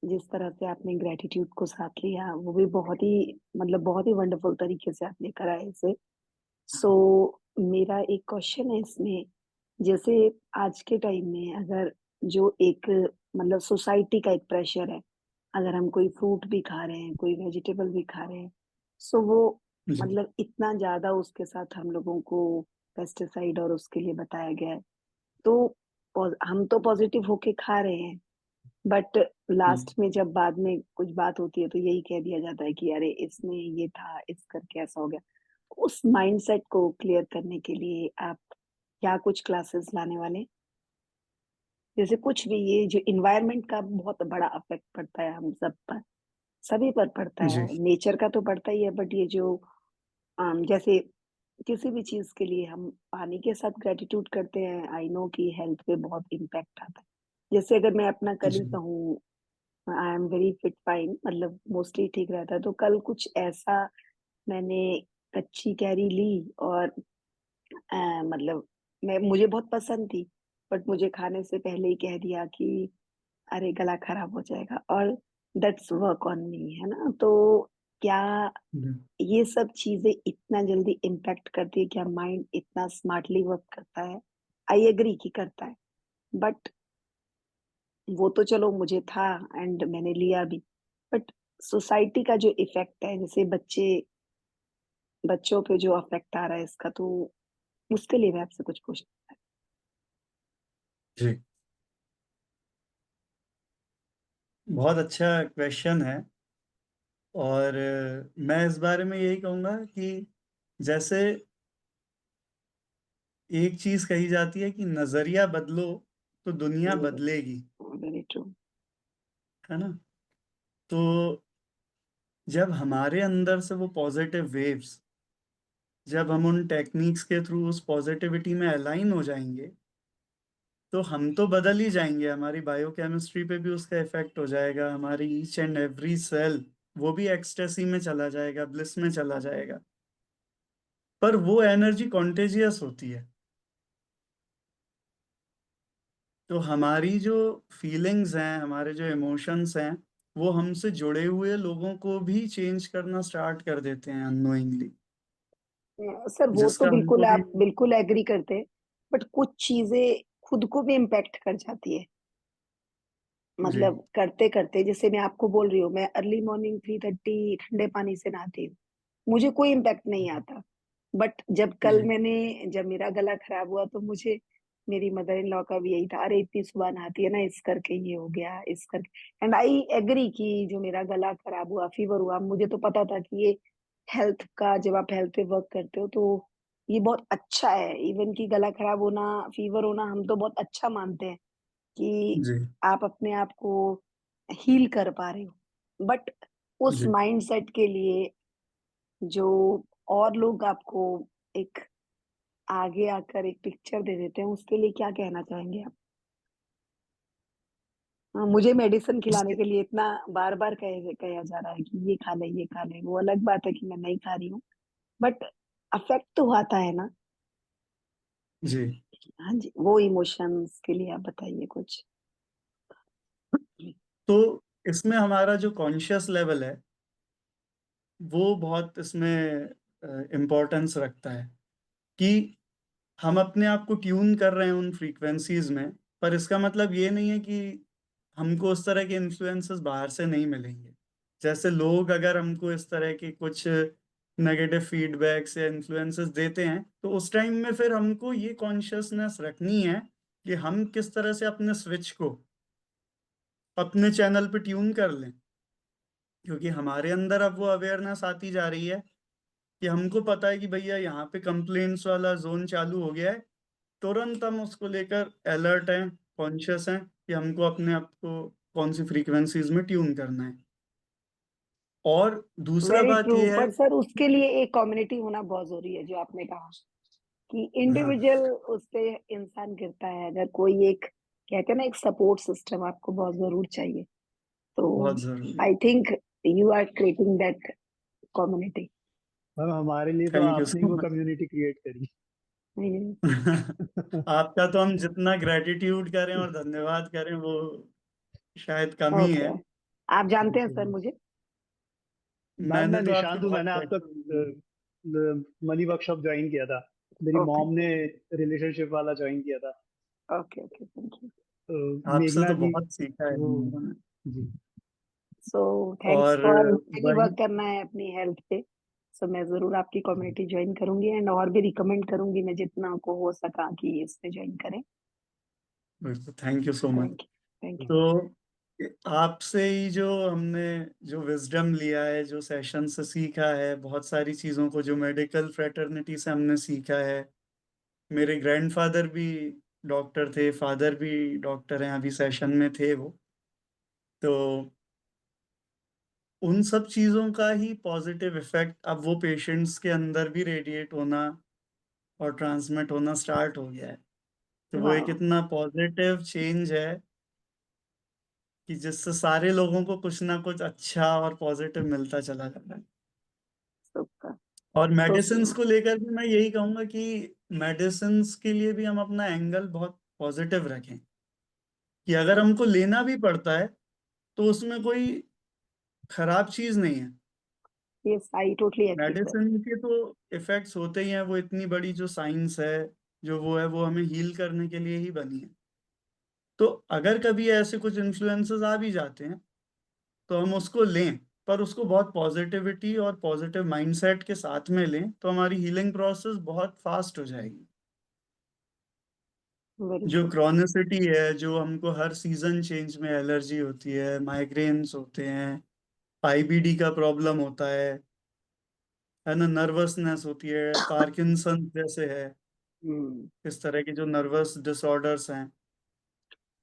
जिस तरह से आपने ग्रेटिट्यूड को साथ लिया वो भी बहुत ही मतलब बहुत ही वंडरफुल तरीके से आपने करा है इसे। सो मेरा एक क्वेश्चन है इसमें, जैसे आज के टाइम में अगर जो एक मतलब सोसाइटी का एक प्रेशर है, अगर हम कोई फ्रूट भी खा रहे हैं, कोई वेजिटेबल भी खा रहे हैं, सो वो जी मतलब इतना ज्यादा उसके साथ हम लोगों को पेस्टिसाइड और उसके लिए बताया गया है, तो हम तो पॉजिटिव होके खा रहे हैं, बट लास्ट में जब बाद में कुछ बात होती है तो यही कह दिया जाता है कि अरे इसमें ये था, इस करके ऐसा हो गया। उस माइंडसेट को क्लियर करने के लिए आप क्या कुछ क्लासेस लाने वाले? जैसे कुछ भी, ये जो इन्वायरमेंट का बहुत बड़ा अफेक्ट पड़ता है हम सब पर, सभी पर पड़ता जी है, नेचर का तो पड़ता ही है, बट ये जो जैसे किसी भी चीज के लिए हम पानी के साथ ग्रेटिट्यूड करते हैं, आई नो कि हेल्थ पे बहुत इम्पैक्ट आता है। जैसे अगर मैं अपना कल ही जी कहूँ, I am very fit fine, मतलब मोस्टली ठीक रहता है, तो कल कुछ ऐसा मैंने कच्ची कैरी ली और मतलब मुझे बहुत पसंद थी, बट मुझे खाने से पहले ही कह दिया कि अरे गला खराब हो जाएगा, और दैट्स वर्क ऑन मी, है ना? तो क्या जी ये सब चीजें इतना जल्दी इम्पैक्ट करती है? क्या माइंड इतना स्मार्टली वर्क करता है? आई एग्री कि करता है, बट वो तो चलो मुझे था एंड मैंने लिया भी, बट सोसाइटी का जो इफेक्ट है, जैसे बच्चों पे जो अफेक्ट आ रहा है इसका, तो उसके लिए मैं आपसे कुछ पूछना जी बहुत अच्छा क्वेश्चन है। और मैं इस बारे में यही कहूंगा कि जैसे एक चीज कही जाती है कि नजरिया बदलो तो दुनिया बदलेगी, वेरी ट्रू। है ना? तो जब हमारे अंदर से वो पॉजिटिव वेव्स, जब हम उन टेक्निक्स के थ्रू उस पॉजिटिविटी में अलाइन हो जाएंगे, तो हम तो बदल ही जाएंगे, हमारी बायोकेमिस्ट्री पे भी उसका इफेक्ट हो जाएगा, हमारी ईच एंड एवरी सेल वो भी एक्सटेसी में चला जाएगा, ब्लिस में चला जाएगा। पर वो एनर्जी कॉन्टेजियस होती है। तो हमारी जो फीलिंग्स हैं, हमारे जो इमोशंस हैं, वो हमसे जुड़े हुए लोगों को भी चेंज करना स्टार्ट कर देते हैं अननोइंगली, सर वो तो जिसका बिल्कुल हमको भी। आप बिल्कुल एग्री करते हैं, बट कुछ चीजें खुद को भी इम्पैक्ट कर जाती है, जी मतलब करते करते। जैसे मैं आपको बोल रही हूँ, मैं अर्ली मॉर्निंग 3:30 ठंडे पानी से नहाती हूँ, मुझे कोई इम्पैक्ट नहीं आता, बट जी जब मेरा गला खराब हुआ तो मुझे मेरी मदर इन लॉ का भी यही था, अरे इतनी सुबह नहाती है ना, इस करके ये हो गया, इस करके। एंड आई एग्री कि जो मेरा गला खराब हुआ, फीवर हुआ, मुझे तो पता था कि ये हेल्थ का, जब आप हेल्थ पे वर्क करते हो तो ये बहुत अच्छा है। इवन कि गला खराब होना, फीवर होना, हम तो बहुत अच्छा मानते हैं कि जी आप अपने आप को हील कर पा रहे हो, बट उस जी माइंडसेट के लिए जो और लोग आपको एक आगे आकर एक पिक्चर दे देते हैं, उसके लिए क्या कहना चाहेंगे आप? मुझे मेडिसिन खिलाने के लिए इतना बार-बार कहा जा रहा है कि ये खा ले, ये खा ले। वो अलग बात है कि मैं नहीं खा रही हूँ, बट अफ़ेक्ट तो आता है ना? जी। हाँ जी, वो इमोशंस के लिए आप बताइए कुछ। तो इसमें हमारा जो कॉन्शियस लेवल है, वो बहुत इसमें इम्पोर्टेंस रखता है कि हम अपने आप को ट्यून कर रहे हैं उन फ्रीक्वेंसीज़ में, पर इसका मतलब ये नहीं है कि हमको उस तरह के इन्फ्लुएंसेस बाहर से नहीं मिलेंगे। जैसे लोग अगर हमको इस तरह के कुछ नेगेटिव फीडबैक्स या इन्फ्लुएंसेस देते हैं, तो उस टाइम में फिर हमको ये कॉन्शियसनेस रखनी है कि हम किस तरह से अपने स्विच को अपने चैनल पे ट्यून कर लें। क्योंकि हमारे अंदर अब वो अवेयरनेस आती जा रही है कि हमको पता है कि भैया यहाँ पे कंप्लेंट्स वाला ज़ोन चालू हो गया है। तुरंत हम उसको लेकर अलर्ट हैं, कॉन्शियस हैं कि हमको अपने आप को कौन-सी फ्रीक्वेंसीज़ में ट्यून करना है। और दूसरा वेरी बात ट्रू, ये है। पर सर उसके लिए एक कम्युनिटी होना बहुत ज़रूरी है, जो आपने कहा कि हाँ, इंडिविजुअल उस पे इंसान गिरता है। अगर कोई एक कहते हैं ना, एक सपोर्ट सिस्टम आपको बहुत ज़रूर चाहिए। तो बहुत ज़रूरी। I think you are creating that community. Ma'am हमारे लिए तो थैंक यू आपने ही सो वो मच। कम्युनिटी क्रिएट करी। आपका तो हम जितना ग्रैटिट्यूड करें और धन्यवाद करें, वो शायद कम ही ओके, है। आप जानते हैं बिल्कुल। सर मुझे? मैम मैं मैंने तो आपके निशांत हूँ, बहुत मैंने आपका gratitude- मनी वर्कशॉप ज्वाइन किया था। मेरी ओके, मॉम ने रिलेशनशिप वाला ज्वाइन किया था। Okay, okay, thank you. तो आपसे मेघना तो जी बहुत सीखा है वो हम लोगों ने। जी। सो थैंक्स और फॉर, मुझे भी वही वर्क करना है अपनी हेल्थ पे। सो मैं ज़रूर आपकी कम्युनिटी ज्वाइन करूँगी, एंड और भी रिकमेंड करूँगी मैं जितना को हो सका कि इसमें ज्वाइन करें। Thank you so much. Thank you, thank you. तो आपसे ही जो हमने जो विजडम लिया है, जो सेशन से सीखा है, बहुत सारी चीज़ों को जो मेडिकल फ्रेटर्निटी से हमने सीखा है। मेरे ग्रैंडफादर भी डॉक्टर थे, फादर भी डॉक्टर हैं, अभी सेशन में थे वो। तो उन सब चीज़ों का ही पॉजिटिव इफ़ेक्ट अब वो पेशेंट्स के अंदर भी रेडिएट होना और ट्रांसमिट होना स्टार्ट हो गया है। तो वो एक वाह, इतना पॉजिटिव चेंज है कि जिससे सारे लोगों को कुछ ना कुछ अच्छा और पॉजिटिव मिलता चला जा रहा है। सुपर। और तो मेडिसिन्स को लेकर भी मैं यही कहूँगा कि मेडिसिन्स के लिए भी हम अपना एंगल बहुत पॉजिटिव रखें कि अगर हमको लेना भी पड़ता है, तो उसमें कोई खराब चीज़ नहीं है। Yes, I totally agree sir. Medicine के तो इफ़ेक्ट्स होते ही हैं, वो इतनी बड़ी जो साइंस है, जो वो है, वो हमें हील करने के लिए ही बनी है। तो अगर कभी ऐसे कुछ इन्फ्लुएंसेस आ भी जाते हैं, तो हम उसको लें, पर उसको बहुत पॉजिटिविटी और पॉजिटिव माइंडसेट के साथ में लें, तो हमारी हीलिंग प्रोसेस बहुत फास्ट हो जाएगी। वेरी जो ट्रू। क्रॉनिसिटी है, जो हमको हर सीजन चेंज में एलर्जी होती है, माइग्रेन्स होते हैं, आईबीडी का प्रॉब्लम होता है ना, नर्वसनेस होती है, पार्किंसन जैसे है, इस तरह के जो नर्वस डिसऑर्डर्स हैं,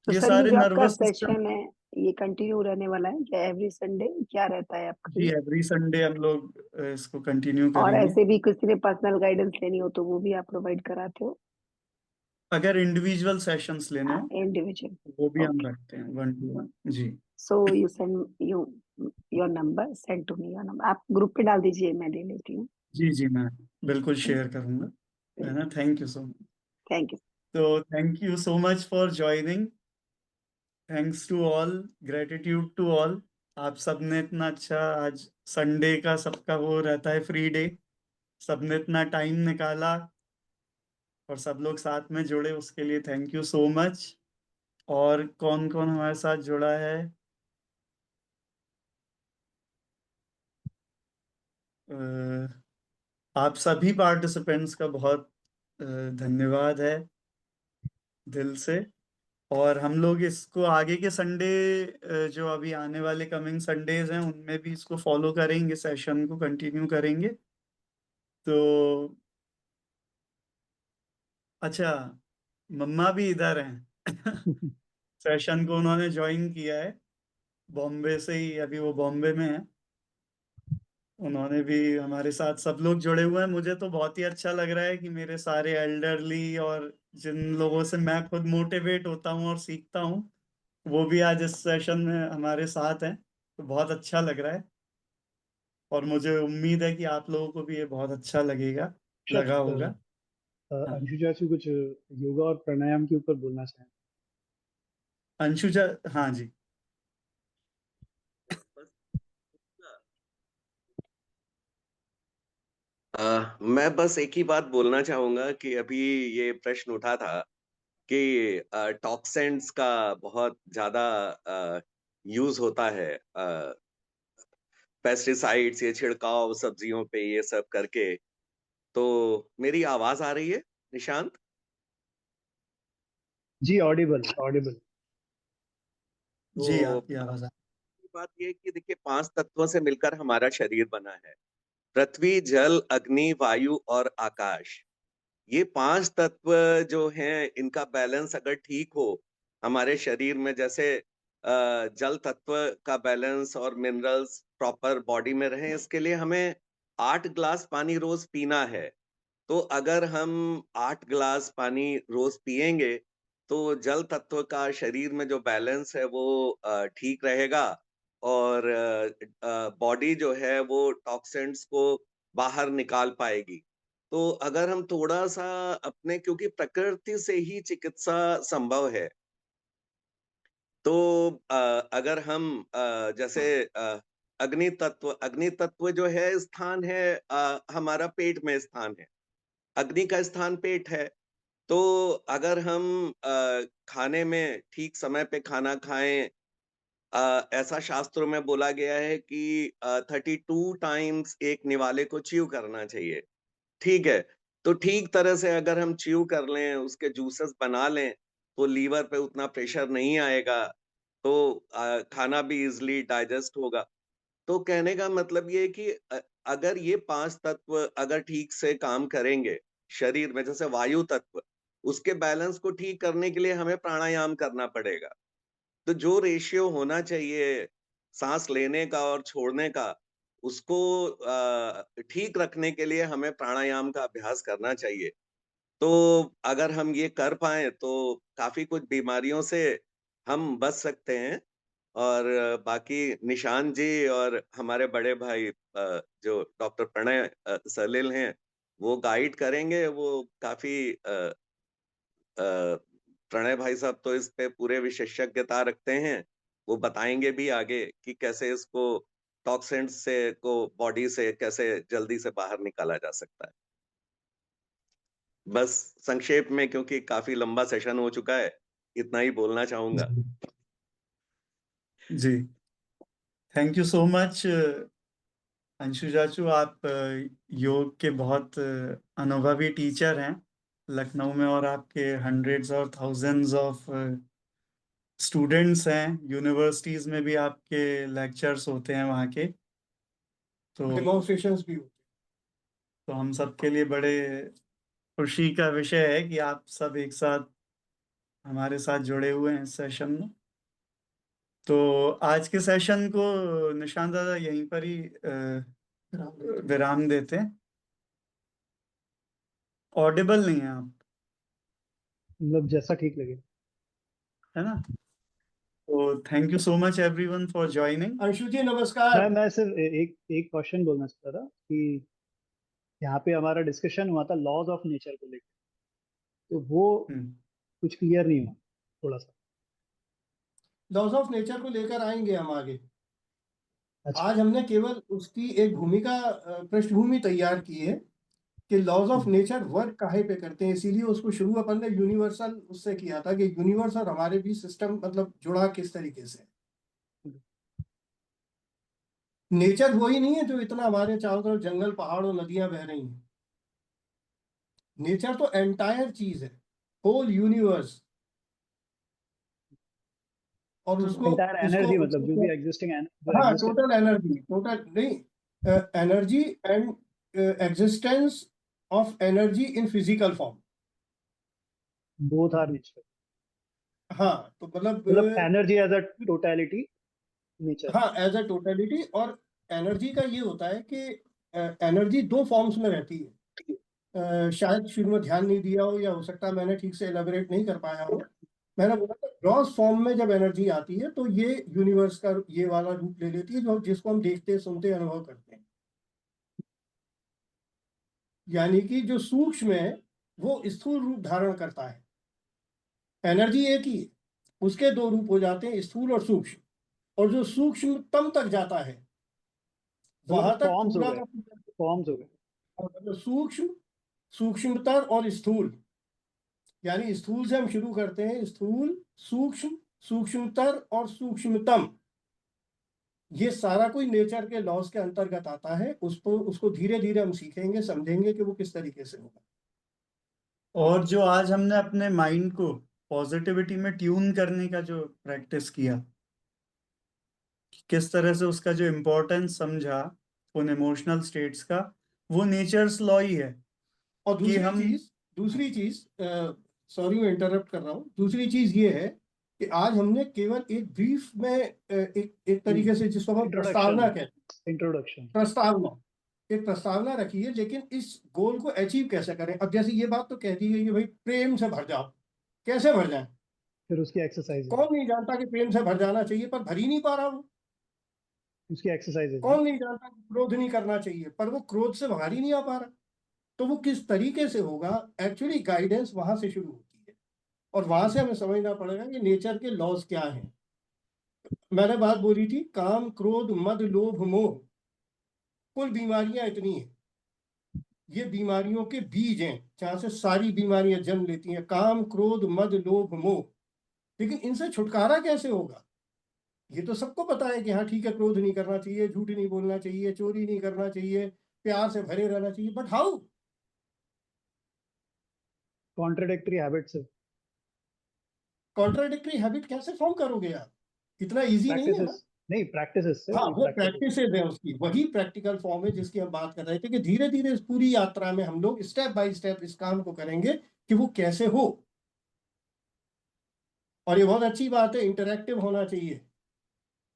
तो ये सर, ये सारे जो आपका नर्वस सिस्टम। सेशन है, ये कंटिन्यू रहने वाला है क्या? एवरी संडे क्या रहता है आपका जी, ये? एवरी संडे हम लोग इसको कंटिन्यू और करेंगे। ऐसे भी किसी ने पर्सनल गाइडेंस लेनी हो तो वो भी आप प्रोवाइड कराते हो? अगर इंडिविजुअल सेशंस लेने हाँ, हो, इंडिविजुअल। तो वो भी हम ओके, रखते हैं 1 to 1। जी। So you send you your number, send to me your number. आप ग्रुप पे डाल दीजिए, मैं ले लेती हूँ। जी, जी, मैं बिल्कुल शेयर करूँगा, है ना? Thank you so much. Thank you. तो thank you so much for joining. Thanks to all, gratitude to all. आप सबने इतना अच्छा, आज संडे का सबका वो रहता है फ्री डे, सबने इतना टाइम निकाला और सब लोग साथ में जुड़े, उसके लिए थैंक यू सो मच। और कौन-कौन हमारे साथ जुड़ा है? अ, आप सभी पार्टिसिपेंट्स का बहुत धन्यवाद है दिल से। और हम लोग इसको आगे के संडे, जो अभी आने वाले कमिंग संडेज हैं, उनमें भी इसको फॉलो करेंगे, सेशन को कंटिन्यू करेंगे। तो अच्छा, मम्मा भी इधर हैं। सेशन को उन्होंने ज्वाइन किया है बॉम्बे से ही, अभी वो बॉम्बे में है। उन्होंने भी हमारे साथ सब लोग जुड़े हुए हैं। मुझे तो बहुत ही अच्छा लग रहा है कि मेरे सारे एल्डरली और जिन लोगों से मैं खुद मोटिवेट होता हूँ और सीखता हूँ, वो भी आज इस सेशन में हमारे साथ हैं। तो बहुत अच्छा लग रहा है और मुझे उम्मीद है कि आप लोगों को भी ये बहुत अच्छा लगा होगा। हाँ, अंशु चाचू कुछ योगा और प्राणायाम के ऊपर बोलना चाहें। अंशुजा, हाँ जी। मैं बस एक ही बात बोलना चाहूंगा कि अभी ये प्रश्न उठा था कि टॉक्सेंट्स का बहुत ज्यादा यूज होता है, पेस्टिसाइड्स, ये छिड़काव सब्जियों पे ये सब करके। तो मेरी आवाज आ रही है निशांत? जी, ऑडिबल ऑडिबल। जी, तो आपकी आवाज बात ये है कि देखिए 5 तत्वों से मिलकर हमारा शरीर बना है। पृथ्वी, जल, अग्नि, वायु और आकाश। ये 5 तत्व जो हैं, इनका बैलेंस अगर ठीक हो हमारे शरीर में, जैसे जल तत्व का बैलेंस और मिनरल्स प्रॉपर बॉडी में रहे, इसके लिए हमें 8 गिलास पानी रोज पीना है। तो अगर हम 8 गिलास पानी रोज पिएंगे तो जल तत्व का शरीर में जो बैलेंस है वो ठीक रहेगा और बॉडी जो है वो टॉक्सिन्स को बाहर निकाल पाएगी। तो अगर हम थोड़ा सा अपने, क्योंकि प्रकृति से ही चिकित्सा संभव है, तो अगर हम जैसे अग्नि तत्व जो है स्थान है, हमारा पेट में स्थान है। अग्नि का स्थान पेट है। तो अगर हम खाने में ठीक समय पे खाना खाएं, ऐसा शास्त्रों में बोला गया है कि 32 टाइम्स एक निवाले को च्यू करना चाहिए। ठीक है। तो ठीक तरह से अगर हम च्यू कर लें, उसके जूसेस बना लें, तो लीवर पे उतना प्रेशर नहीं आएगा, तो खाना भी इजिली डाइजेस्ट होगा। तो कहने का मतलब ये है कि अगर ये 5 तत्व अगर ठीक से काम करेंगे शरीर में, जैसे वायु तत्व, उसके बैलेंस को ठीक करने के लिए हमें प्राणायाम करना पड़ेगा। तो जो रेशियो होना चाहिए सांस लेने का और छोड़ने का, उसको ठीक रखने के लिए हमें प्राणायाम का अभ्यास करना चाहिए। तो अगर हम ये कर पाए तो काफी कुछ बीमारियों से हम बच सकते हैं। और बाकी निशांत जी और हमारे बड़े भाई जो डॉक्टर प्रणय सलिल हैं, वो गाइड करेंगे। वो काफी प्रणय भाई साहब तो इस पे पूरे विशेषज्ञता रखते हैं। वो बताएंगे भी आगे कि कैसे इसको टॉक्सिन्स से को बॉडी से कैसे जल्दी से बाहर निकाला जा सकता है। बस संक्षेप में, क्योंकि काफी लंबा सेशन हो चुका है, इतना ही बोलना चाहूंगा। जी। Thank you so much Anshu चाचू। आप योग के बहुत अनुभवी टीचर हैं लखनऊ में, और आपके हंड्रेड्स और थाउजेंड्स ऑफ स्टूडेंट्स हैं। यूनिवर्सिटीज में भी आपके लेक्चर्स होते हैं वहाँ के, तो डेमोन्स्ट्रेशंस भी होते तो हम सबके लिए बड़े खुशी का विषय है कि आप सब एक साथ हमारे साथ जुड़े हुए हैं इस सेशन में। तो आज के सेशन को निशांत दादा यहीं पर ही विराम देते हैं। ऑडिबल नहीं है आप, मतलब जैसा ठीक लगे। है ना? तो thank you so much everyone for joining. Anshu ji नमस्कार। मैं सिर्फ एक क्वेश्चन बोलना चाहता था कि यहाँ पे हमारा डिस्कशन हुआ था लॉज ऑफ नेचर को लेकर, तो वो कुछ क्लियर नहीं हुआ थोड़ा सा। लॉज ऑफ नेचर को लेकर आएंगे हम आगे। अच्छा। आज हमने केवल उसकी एक भूमिका पृष्ठभूमि तैयार की है कि लॉज ऑफ नेचर वर्क काहे पे करते हैं, इसीलिए उसको शुरू अपन ने यूनिवर्सल उससे किया था कि यूनिवर्स और हमारे भी सिस्टम मतलब जुड़ा किस तरीके से। नेचर वही नहीं है जो इतना हमारे चारों तरफ जंगल पहाड़ और नदियां बह रही हैं। नेचर तो एंटायर चीज है, होल यूनिवर्स। और उसको एंटायर उसको एनर्जी, मतलब जो उसको भी एग्जिस्टिंग हाँ, टोटल एनर्जी, टोटल नहीं, energy and existence of energy in physical form. Both are nature. हाँ, तो मतलब मतलब energy as a totality nature. हाँ, एज अ टोटलिटी। और एनर्जी का ये होता है कि एनर्जी दो फॉर्म्स में रहती है। शायद शुरू में ध्यान नहीं दिया हो, या हो सकता है मैंने ठीक से एलेबोरेट नहीं कर पाया हो। मैंने बोला था ग्रॉस फॉर्म में जब एनर्जी आती है तो ये यूनिवर्स का ये वाला रूप ले लेती है, जो जिसको हम देखते, सुनते, अनुभव करते हैं। यानी कि जो सूक्ष्म है वो स्थूल रूप धारण करता है। एनर्जी एक ही है, उसके दो रूप हो जाते हैं, स्थूल और सूक्ष्म। और जो सूक्ष्मतम तक जाता है वहां तक फॉर्म्स हो पूरा गए, का पूरा, फॉर्म्स हो गए। और जो सूक्ष्म, सूक्ष्मतर और स्थूल, यानी स्थूल से हम शुरू करते हैं, स्थूल, सूक्ष्म, सूक्ष्मतर और सूक्ष्मतम। ये सारा कोई नेचर के लॉज के अंतर्गत आता है। उसको धीरे धीरे हम सीखेंगे, समझेंगे कि वो किस तरीके से होगा। और जो आज हमने अपने माइंड को पॉजिटिविटी में ट्यून करने का जो प्रैक्टिस किया, किस तरह से उसका जो इम्पोर्टेंस समझा उन इमोशनल स्टेट्स का, वो नेचर्स लॉ ही है। और कि हम दूसरी चीज, सॉरी मैं इंटरप्ट कर रहा हूँ, दूसरी चीज ये है कि आज हमने केवल एक ब्रीफ में एक तरीके से, जिसको हम प्रस्तावना कहते हैं, इंट्रोडक्शन, प्रस्तावना, एक प्रस्तावना रखी है। लेकिन इस गोल को अचीव कैसे करें? अब जैसे ये बात तो कह दी गई है, भाई प्रेम से भर जाओ। कैसे भर जाए? फिर उसकी एक्सरसाइज, कौन नहीं जानता कि प्रेम से भर जाना चाहिए, पर भर ही नहीं पा रहा वो। उसकी एक्सरसाइज। कौन नहीं जानता कि क्रोध नहीं करना चाहिए, पर वो क्रोध से बाहर ही नहीं आ पा रहा। तो वो किस तरीके से होगा? एक्चुअली गाइडेंस वहां से शुरू होती है, और वहां से हमें समझना पड़ेगा कि नेचर के लॉज क्या हैं। मैंने बात बोली थी, काम, क्रोध, मद, लोभ, मोह, कुल बीमारियां इतनी हैं। ये बीमारियों के बीज हैं, जहां से सारी बीमारियां जन्म लेती हैं। काम, क्रोध, मद, लोभ, मोह। लेकिन इनसे छुटकारा कैसे होगा? ये तो सबको पता है कि हाँ ठीक है, क्रोध नहीं करना चाहिए, झूठ नहीं बोलना चाहिए, चोरी नहीं करना चाहिए, प्यार से भरे रहना चाहिए, but how? Contradictory habits, contradictory habit कैसे फॉर्म करोगे आप? इतना इजी नहीं है ना। प्रैक्टिसेस, नहीं प्रैक्टिसेस से, हाँ, वही वो प्रैक्टिसेस। प्रैक्टिसेस है उसकी, वही प्रैक्टिकल फॉर्म है जिसकी हम बात कर रहे थे, कि धीरे धीरे इस पूरी यात्रा में हम लोग स्टेप बाय स्टेप इस काम को करेंगे कि वो कैसे हो। और ये बहुत अच्छी बात है, इंटरेक्टिव होना चाहिए।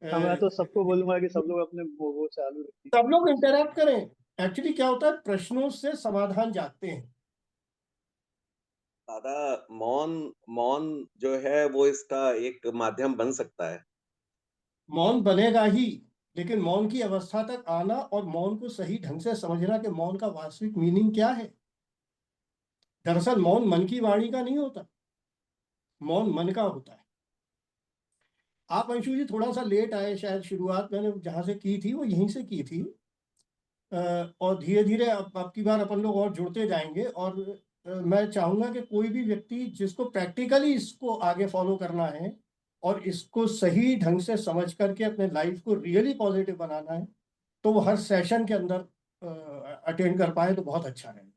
हाँ, मैं तो सबको बोलूंगा कि सब लोग अपने वो चालू रखिए। सब लोग इंटरेक्ट करें। एक्चुअली क्या होता है, प्रश्नों से समाधान जागते हैं। दादा, मौन मौन जो है वो इसका एक माध्यम बन सकता है। मौन बनेगा ही, लेकिन मौन की अवस्था तक आना और मौन को सही ढंग से समझना कि मौन का वास्तविक मीनिंग क्या है। दरअसल मौन मन की वाणी का नहीं होता, मौन मन का होता है। आप अंशु जी थोड़ा सा लेट आए, शायद शुरुआत मैंने जहां से की थी वो यहीं से की थी। और धीरे धीरे अब की बार अपन लोग और जुड़ते जाएंगे। और मैं चाहूंगा कि कोई भी व्यक्ति जिसको प्रैक्टिकली इसको आगे फॉलो करना है और इसको सही ढंग से समझ करके अपने लाइफ को रियली पॉजिटिव बनाना है, तो वो हर सेशन के अंदर अटेंड कर पाए तो बहुत अच्छा रहेगा।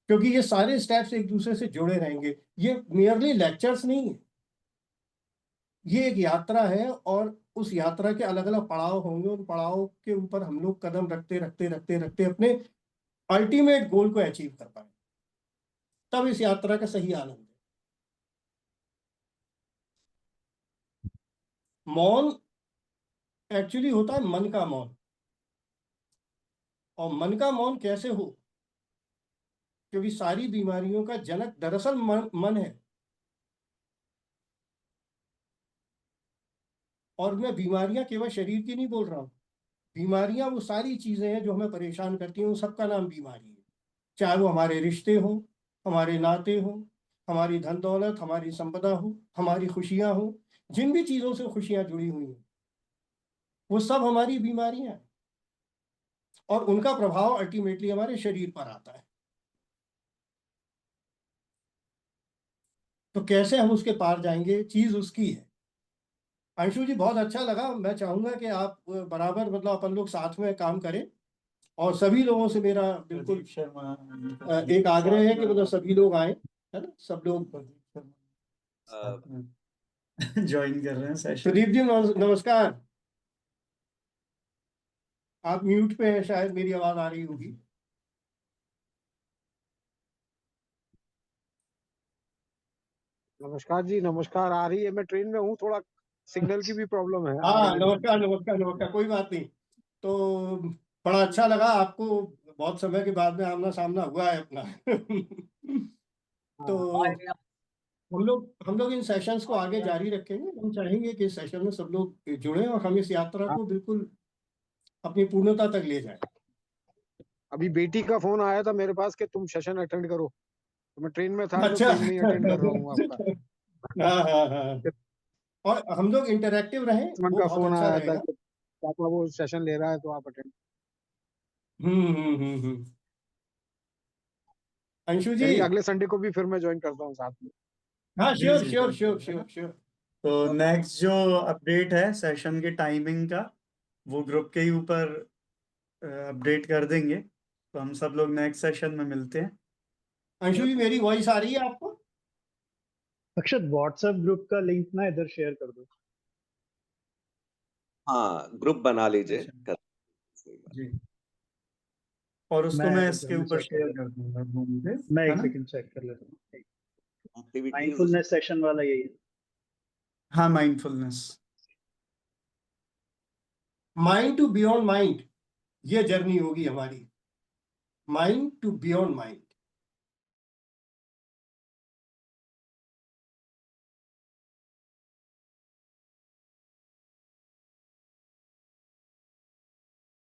क्योंकि ये सारे स्टेप्स एक दूसरे से जुड़े रहेंगे, ये मियरली लेक्चर्स नहीं है, ये एक यात्रा है। और उस यात्रा के अलग अलग पड़ाव होंगे, उन पड़ाव के ऊपर हम लोग कदम रखते रखते रखते रखते अपने अल्टीमेट गोल को अचीव कर पाए, तब इस यात्रा का सही आनंद है। मौन एक्चुअली होता है मन का मौन। और मन का मौन कैसे हो? क्योंकि सारी बीमारियों का जनक दरअसल मन है। और मैं बीमारियां केवल शरीर की नहीं बोल रहा हूँ, बीमारियां वो सारी चीजें हैं जो हमें परेशान करती हैं, उन सबका नाम बीमारी है। चाहे वो हमारे रिश्ते हो, हमारे नाते हो, हमारी धन दौलत, हमारी संपदा हो, हमारी खुशियां हो, जिन भी चीजों से खुशियां जुड़ी हुई हैं, वो सब हमारी बीमारियां हैं। और उनका प्रभाव अल्टीमेटली हमारे शरीर पर आता है। तो कैसे हम उसके पार जाएंगे, चीज उसकी है। अंशु जी बहुत अच्छा लगा, मैं चाहूंगा कि आप बराबर, मतलब अपन लोग साथ में काम करें। और सभी लोगों से मेरा बिल्कुल एक आग्रह है कि मतलब सभी लोग आए, है ना, सब लोग ज्वाइन कर रहे हैं सेशन। प्रदीप जी नमस्कार। आप म्यूट पे हैं, शायद मेरी आवाज आ रही होगी। नमस्कार जी, नमस्कार। आ रही है, मैं ट्रेन में हूँ, थोड़ा सिग्नल की भी प्रॉब्लम है, आ रही हाँ, है। नमस्कार नमस्कार नमस्कार, कोई बात नहीं। तो बड़ा अच्छा लगा, आपको बहुत समय के बाद में आमना सामना हुआ है अपना। तो हम लोग इन सेशंस को आगे जारी रखेंगे। हम चाहेंगे कि इस सेशन में सब लोग जुड़ें और हम इस यात्रा को बिल्कुल अपनी पूर्णता तक ले जाएं। अभी बेटी का फोन आया था मेरे पास कि तुम सेशन अटेंड करो, तो मैं ट्रेन में था, तो अच्छा। ट्रेन में ही अटेंड कर रहा हूँ आपका। हाँ हाँ हाँ, और हम लोग इंटरैक्टिव रहें, लक्ष्मण वो का बहुत फोन अच्छा आया था रहेगा। कि पापा वो सेशन ले रहा है तो आप अटेंड। अंशु जी। यानी अगले संडे को भी फिर मैं ज्वाइन करता हूँ साथ में। हाँ, जी, श्योर जी, श्योर बिल्कुल। Sure sure sure. तो नेक्स्ट जो अपडेट है सेशन के टाइमिंग का, वो ग्रुप के ही ऊपर अपडेट कर देंगे। तो हम सब लोग नेक्स्ट सेशन में मिलते हैं। अंशु जी, मेरी वॉइस आ रही है आपको? अक्षत, व्हाट्सएप ग्रुप का लिंक ना इधर शेयर कर दो। हाँ, ग्रुप बना लीजिए। अच्छा। सही बात। जी, और उसको मैं मैं एक इसके सेकंड में ऊपर चेक कर शेयर लेता कर दूंगा घूम के, हूँ। मैं है एक ना? सेकंड चेक कर लेता हूँ। एक्टिविटीज माइंडफुलनेस सेशन वाला यही है। हाँ, mindfulness. Mind to beyond mind, ये जर्नी होगी हमारी। Mind to beyond mind.